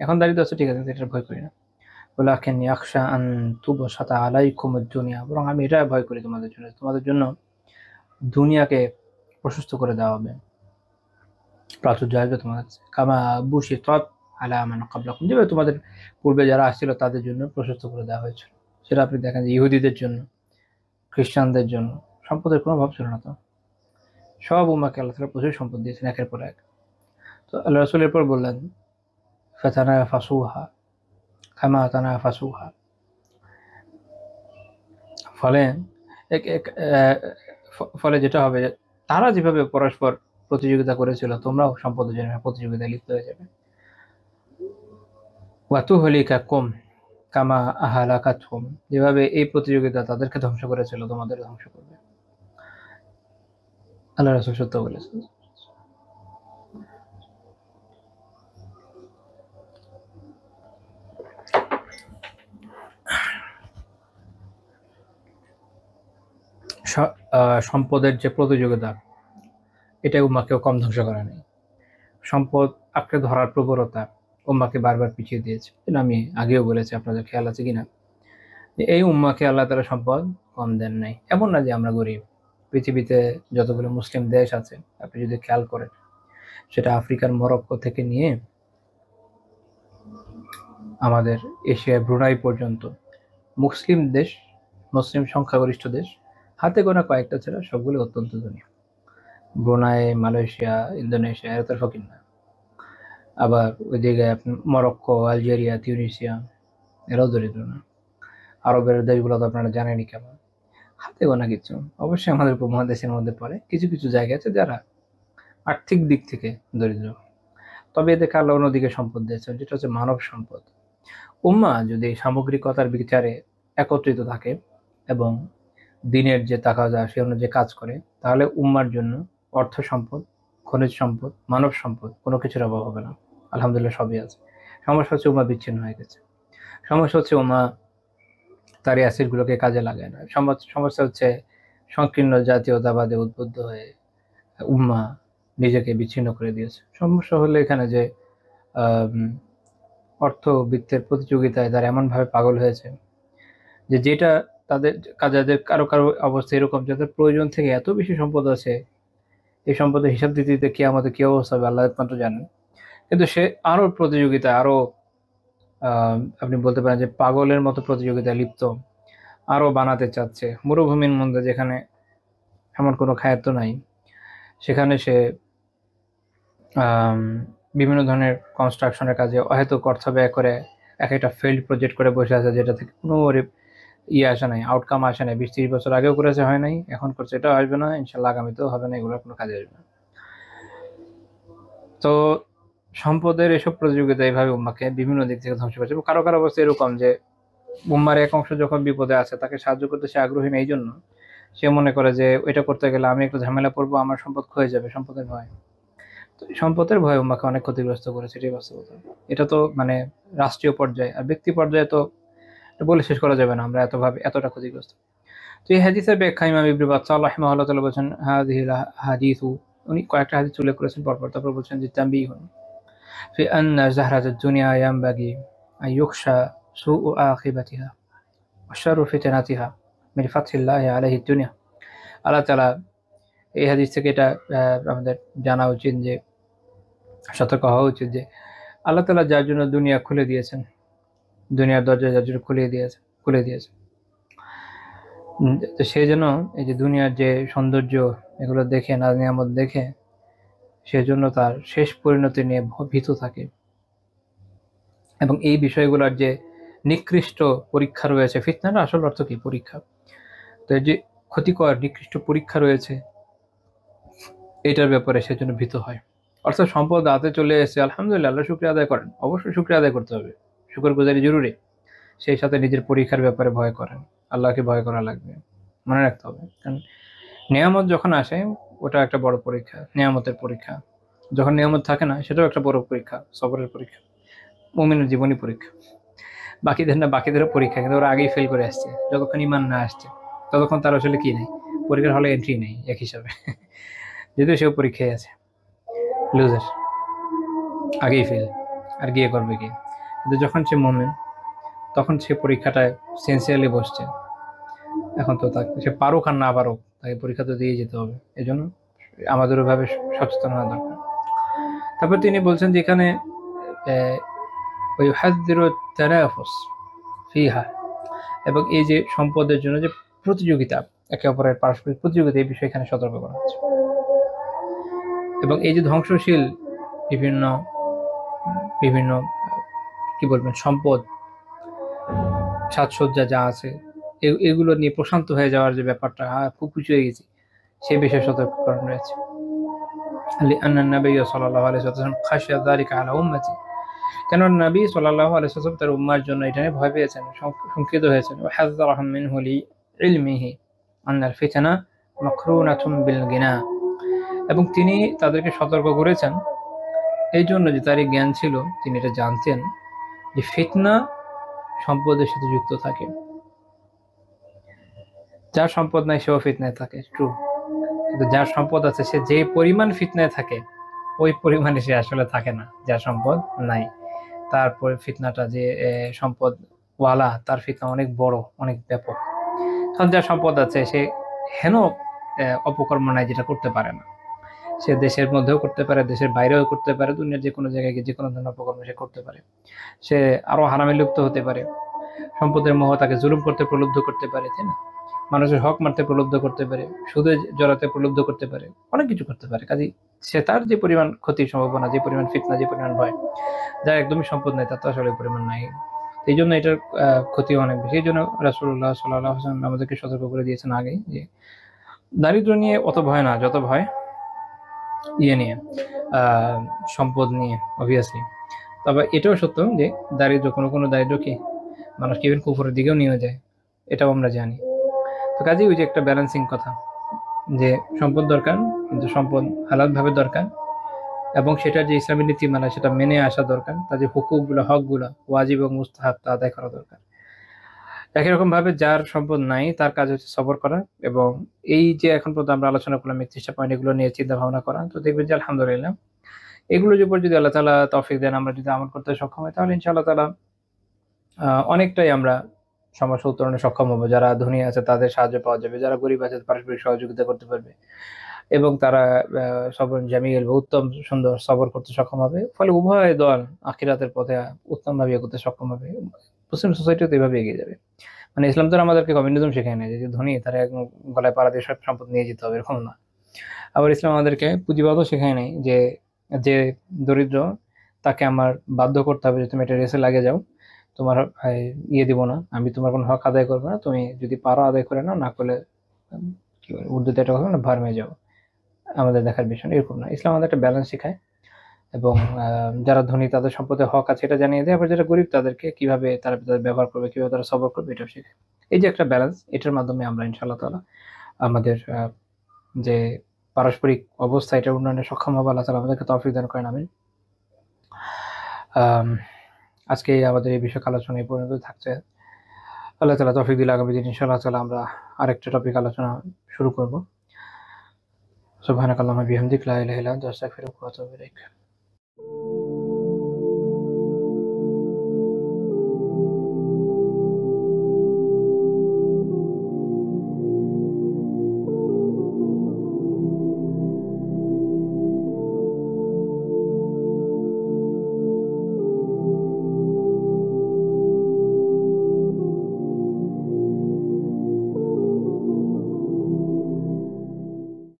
এখন দারিদ্র আছে, ঠিক আছে, এটার ভয় করি না। ওয়ালাকিন ইয়াখশা আন তুবসাতা আলাইকুমুদ দুনিয়া, বরং আমি এটা ভয় করি তোমাদের জন্য দুনিয়াকে প্রশস্ত করে দেওয়া হবে, প্রাচুর্য আসবে তোমাদের কাছে। কামা বুশিতাত আলা মান ক্বাবলাকুম, যেভাবে তোমাদের পূর্বে যারা আসছিল তাদের জন্য প্রশস্ত করে দেওয়া হয়েছিল। সেটা আপনি দেখেন যে ইহুদিদের জন্য, খ্রিস্টানদের জন্য সম্পদের কোনো অভাব ছিল না। তো সব উম্মাহকে আল্লাহ তাআলা প্রচুর সম্পদ দিয়েছেন, একের পর এক। তো আল্লাহ রাসূল এরপর বললেন ফাতানাফাসুহা কামা তানাফাসুহা, ফলে ফলে যেটা হবে, তারা যেভাবে পরস্পর প্রতিযোগিতা করেছিল, তোমরাও সম্পদের জন্য প্রতিযোগিতায় লিপ্ত হয়ে যাবে। ওয়াতুহলিকাকুম কামা আহালাকাতহুম, যেভাবে এই প্রতিযোগিতা তাদেরকে ধ্বংস করেছিল, তোমাদের ধ্বংস করবে। আল্লাহ রাসূল সত্য বলেছেন। সম্পদের যে প্রতিযোগিতা, এটা উম্মাহকেও কম ধ্বংস করে নাই। সম্পদ আঁকড়ে ধরার প্রবণতা উম্মাহকে বারবার পিছিয়ে দিয়েছে। এটা আমি আগেও বলেছি, আপনাদের খেয়াল আছে কিনা, যে এই উম্মাহকে আল্লাহ তাআলা সম্পদ কম দেন নাই। এমন না যে আমরা গরিব। পৃথিবীতে যতগুলো মুসলিম দেশ আছে, আপনি যদি খেয়াল করেন, সেটা আফ্রিকার মরক্কো থেকে নিয়ে আমাদের এশিয়ার ব্রুনাই পর্যন্ত মুসলিম দেশ, মুসলিম সংখ্যাগরিষ্ঠ দেশ, হাতে গোনা কয়েকটা ছাড়া সবগুলো অত্যন্ত ধনী। ব্রুনাই, মালয়েশিয়া, ইন্দোনেশিয়া, এরা তো ফকির না। আবার ওই জায়গায় মরক্কো, আলজেরিয়া, তিউনিসিয়া, এরাও দরিদ্র না। আরবের দেশগুলো তো আপনারা জানেনই কেমন, হাতে গোনা কিছু। অবশ্যই আমাদের উপমহাদেশের মধ্যে পড়ে কিছু কিছু জায়গা আছে যারা আর্থিক দিক থেকে দরিদ্র, তবে এদেরকে আল্লাহ অন্যদিকে সম্পদ দিয়েছেন, যেটা হচ্ছে মানব সম্পদ। উম্মাহ যদি সামগ্রিকতার বিচারে একত্রিত থাকে এবং দিনের যে তাকাজা সে অনুযায়ী কাজ করে, তাহলে উম্মার জন্য অর্থ সম্পদ, খনিজ সম্পদ, মানব সম্পদ কোনো কিছুর অভাব হবে না। আলহামদুলিল্লাহ সবই আছে। সমস্যা হচ্ছে উম্মাহ বিচ্ছিন্ন হয়ে গেছে। সমস্যা হচ্ছে উম্মাহ তার অ্যাসিডগুলোকে কাজে লাগায় না। সমস্যা হচ্ছে সংকীর্ণ জাতীয়তাবাদে উদ্বুদ্ধ হয়ে উম্মাহ নিজেকে বিচ্ছিন্ন করে দিয়েছে। সমস্যা হলো এখানে যে অর্থবিত্তের প্রতিযোগিতায় তারা এমনভাবে পাগল হয়েছে যে যেটা তাদের যাদের কারো কারো অবস্থা এরকম, যাদের প্রয়োজন থেকে এত বেশি সম্পদ আছে, এই সম্পদের হিসাব দিতে দিতে কিয়ামতে কি অবস্থা হবে আল্লাহ একমাত্র জানেন। কিন্তু সে আরো প্রতিযোগিতায়, আরো আপনি বলতে পারেন যে পাগলের মতো প্রতিযোগিতায় লিপ্ত, আরো বানাতে চাচ্ছে। মরুভূমির মধ্যে যেখানে এমন কোনো খাদ্য নাই, সেখানে সে আম, বিভিন্ন ধরনের কনস্ট্রাকশনের কাজে অহেতুক অর্থ ব্যয় করে এক একটা ফিল্ড প্রজেক্ট করে বসে আছে, যেটা থেকে কোনো ইয়ে আসে নাই, আউটকাম আসে নাই। 20-30 বছর আগেও করেছে, হয় নাই, এখন করছে, এটাও আসবে না, ইনশাল্লাহ আগামীতেও হবে না, এগুলোর কোনো কাজে আসবে না। তো সম্পদের এসব প্রতিযোগিতা এইভাবে উম্মাকে বিভিন্ন দিক থেকে ধ্বংস করছে। কারো কারো অবস্থা এরকম যে উম্মার এক অংশ যখন বিপদে আছে, তাকে সাহায্য করতে সে আগ্রহী নেই, এই জন্য সে মনে করে যে ওইটা করতে গেলে আমি একটু ঝামেলা পড়বো, আমার সম্পদ ক্ষয়ে যাবে, সম্পদের ভয়। তো এই সম্পদের ভয় উম্মাকে অনেক ক্ষতিগ্রস্ত করেছে, এটাই বাস্তবতা। এটা তো মানে রাষ্ট্রীয় পর্যায়ে, আর ব্যক্তি পর্যায়ে তো এটা বলে শেষ করা যাবে না আমরা এতটা ক্ষতিগ্রস্ত। তো এই হাদিসের ব্যাখ্যা ইমাম ইবনে বাত্তাহ রাহিমাহুল্লাহ তাআলা বলেছেন, হাদিহিল হাদিসু, উনি কয়েকটা হাদিস উল্লেখ করেছেন পরপর, তারপর বলছেন যে তানবীহুন ফি আন্না জাহরাতাদ দুনিয়া ইয়ানবাগি আন ইউখশা সুউ আখিবাতিহা ওয়া শাররু ফিতনাতিহা মিন ফাতহিল্লাহি আলাইহি দুনিয়া। আল্লাহ তাআলা এই হাদিস থেকে এটা আমাদের জানা উচিত, যে সতর্ক হওয়া উচিত যে আল্লাহ তাআলা যার জন্য দুনিয়া খুলে দিয়েছেন, দুনিয়ার দরজা যার জন্য খুলে দিয়েছেন, তো সে যেন এই যে দুনিয়ার যে সৌন্দর্য, এগুলো দেখে, নাজ নিয়ামত দেখে, সেজন্য তার শেষ পরিণতি নিয়ে ভীত থাকে। এবং এই বিষয়গুলোর যে নিকৃষ্ট পরীক্ষা রয়েছে, ফিতনার আসল অর্থ কি? পরীক্ষা। তো এই যে ক্ষতিকর নিকৃষ্ট পরীক্ষা রয়েছে, এটার ব্যাপারে সেজন্য ভীত হয়। অর্থাৎ সম্পদ হাতে চলে এসেছে, আলহামদুলিল্লাহ, আল্লাহ শুকরিয়া আদায় করেন, অবশ্যই শুকরিয়া আদায় করতে হবে, শুকরগুজারি জরুরি। সেই সাথে নিজের পরীক্ষার ব্যাপারে ভয় করেন, আল্লাহকে ভয় করা লাগবে, মনে রাখতে হবে। কারণ নিয়ামত যখন আসে, ওটা একটা বড় পরীক্ষা, নিয়ামতের পরীক্ষা। যখন নিয়ামত থাকে না, সেটাও একটা বড় পরীক্ষা, সবরের পরীক্ষা, মুমিনের জীবনী পরীক্ষা। বাকিদের না, বাকিদেরও পরীক্ষা, কিন্তু ওরা আগেই ফেল করে আসছে। যতক্ষণ ইমান না আসছে, ততক্ষণ তার আসলে কি নেই, পরীক্ষার হলে এন্ট্রি নেই এক হিসাবে। যদিও সেও পরীক্ষায় আছে, লুজার, আগেই ফেল, আর গিয়ে করবে কি। কিন্তু যখন সে মুমিন, তখন সে পরীক্ষাটায় সিনসিয়ারলি বসছে। এখন তো তাকে, সে পারুক আর না পারুক, তাকে পরীক্ষা তো দিয়ে যেতে হবে। এই জন্য আমাদের ওইভাবে সচেতন হওয়া দরকার। তারপর তিনি বলছেন যে এখানে ওই হাযযিরু তানাফুস ফিহা, এবং এই যে সম্পদের জন্য যে প্রতিযোগিতা, একে অপরের পারস্পরিক প্রতিযোগিতা, এই বিষয়ে এখানে সতর্ক করা হচ্ছে। এবং এই যে ধ্বংসশীল বিভিন্ন বিভিন্ন কি বলবেন সম্পদ, সাজসজ্জা যা আছে, এগুলো নিয়ে প্রশান্ত হয়ে যাওয়ার যে ব্যাপারটা, খুব কিছু হয়ে গেছি, সেই বিষয়ে সতর্কীকরণ রয়েছে। লিআন্না নবী সাল্লাল্লাহু আলাইহি ওয়াসাল্লাম খাশিয়া যালিকা আলা উম্মতি, কেন নবী সাল্লাল্লাহু আলাইহি ওয়াসাল্লাম তার উম্মার জন্য এটা নিয়ে ভয় পেয়েছেন, সংকিত হয়েছেন। ওয়া হাযযারাহুম মিনহু লিইলমিহি আন্নাল ফিতনা মাকরুনাতুন বিল গিনা, এবং তিনি তাদেরকে সতর্ক করেছেন এই জন্য যে তার জ্ঞান ছিল, তিনি এটা জানতেন যে ফিতনা সম্পদের সাথে যুক্ত থাকে। যার সম্পদ নাই সেও ফিতনায় থাকে, ট্রু। কিন্তু যার সম্পদ আছে, সে যে পরিমাণ ফিতনায় থাকে, ওই পরিমাণে সে আসলে থাকে না যার সম্পদ নাই। তারপরে ফিতনাটা যে সম্পদ ওয়ালা, তার ফিতনা অনেক বড়, অনেক ব্যাপক। কারণ যার সম্পদ আছে, সে হেন অপকর্ম নাই যেটা করতে পারে না। সে দেশের মধ্যেও করতে পারে, দেশের বাইরেও করতে পারে, দুনিয়ার যে কোনো জায়গায় গিয়ে যে কোনো ধরনের অপকর্ম সে করতে পারে। সে আরো হারামে লিপ্ত হতে পারে, সম্পদের মোহ তাকে জুলুম করতে প্রলুব্ধ করতে পারে, তাই না? মানুষের হক মারতে প্রলুব্ধ করতে পারে, সুদে জড়াতে প্রলুব্ধ করতে পারে, অনেক কিছু করতে পারে। কাজেই সে তার যে পরিমাণ ক্ষতির সম্ভাবনা, যে পরিমাণ ফিতনা, যে পরিমাণ ভয়, যার একদমই সম্পদ নাই, তার তো আসলে পরিমাণ নাই। এই জন্য এটার ক্ষতিও অনেক বেশি। এই জন্য রাসূলুল্লাহ সাল্লাল্লাহু আলাইহি ওয়াসাল্লাম আমাদেরকে সতর্ক করে দিয়েছেন আগেই, যে দারিদ্র নিয়ে অত ভয় না, যত ভয় ইয়ে নিয়ে, সম্পদ নিয়ে, অবভিয়াসলি। তবে এটাও সত্য যে দারিদ্র, কোনো কোনো দারিদ্রকে মানুষকে ইভেন কুফরের দিকেও নিয়ে যায়, এটাও আমরা জানি। তো কাজেই ওই যে একটা ব্যালেন্সিং কথা, যে সম্পদ দরকার, কিন্তু সম্পদ হালালভাবে দরকার, এবং সেটার যে ইসলামী নীতিমালা, সেটা মেনে আসা দরকার। তার যে হুকুকগুলো, হকগুলো, ওয়াজিব এবং মুস্তাহাব, তা আদায় করা দরকার। একই রকম ভাবে যার সম্পদ নাই, তার কাজ হচ্ছে সবর করা। এবং এই যে এখন পর্যন্ত আমরা আলোচনা করলাম 31টা পয়েন্ট, এগুলো নিয়ে চিন্তা ভাবনা করা, তো দেখবেন যে আলহামদুলিল্লাহ এগুলোর উপর যদি আল্লাহ তাআলা তৌফিক দেন, আমরা যদি আমল করতে সক্ষম হই, তাহলে ইনশাআল্লাহ তাআলা অনেকটাই আমরা সমস্যা উত্তরণে সক্ষম হবো। যারা ধনী আছে তাদের সাহায্য পাওয়া যাবে, যারা গরিব আছে পারস্পরিক সহযোগিতা করতে পারবে, এবং তারা সবর জামিল বা উত্তম সুন্দর সবর করতে সক্ষম হবে। ফলে উভয় দল আখিরাতের পথে উত্তমভাবে এগোতে সক্ষম হবে। মুসলিম সোসাইটিও তো এভাবে এগিয়ে যাবে। মানে ইসলাম তো আর আমাদেরকে কমিউনিজম শেখায় না, যে ধনী তারা একদম গলায় পাড়া দিয়ে সব সম্পদ নিয়ে যেতে হবে, এরকম না। আবার ইসলাম আমাদেরকে পুঁজিবাদও শেখায় নাই, যে যে দরিদ্র তাকে আমার বাধ্য করতে হবে যে তুমি একটা রেসে লাগে যাও, তোমার ইয়ে দিব না, আমি তোমার কোনো হক আদায় করবো না, তুমি যদি পারো আদায় করে নাও, না করলে কি বলে উর্দুতে এটা হবে না, ভার্মে যাও, আমাদের দেখার বিষয় না, এরকম না। ইসলাম আমাদের একটা ব্যালেন্স শেখায়, এবং যারা ধনী তাদের সম্পদের হক আছে এটা জানিয়ে দেয়, আবার যারা গরিব তাদেরকে কিভাবে তারা তাদের ব্যবহার করবে, কিভাবে তারা সবর করবে, এটাও শেখায়। এই যে একটা ব্যালেন্স, এটার মাধ্যমে আমরা ইনশাআল্লাহ তাআলা আমাদের যে পারস্পরিক অবস্থা এটা উন্নয়নে সক্ষম হবে। আল্লাহ তাআলা আমাদেরকে তৌফিক দান করেন, আমিন। আম, আজকে আমাদের এই বিষয়ক আলোচনা এই পর্যন্ত থাকছে। আল্লাহ তাআলা তৌফিক দিলে আগামী দিন ইনশাআল্লাহ তাআলা আমরা আরেকটা টপিক আলোচনা শুরু করব। সুবহানাকাল্লাহুম্মা বিহামদিকা লা ইলাহা ইল্লা আনতা আস্তাগফিরুকা ওয়া আতুবু ইলাইক।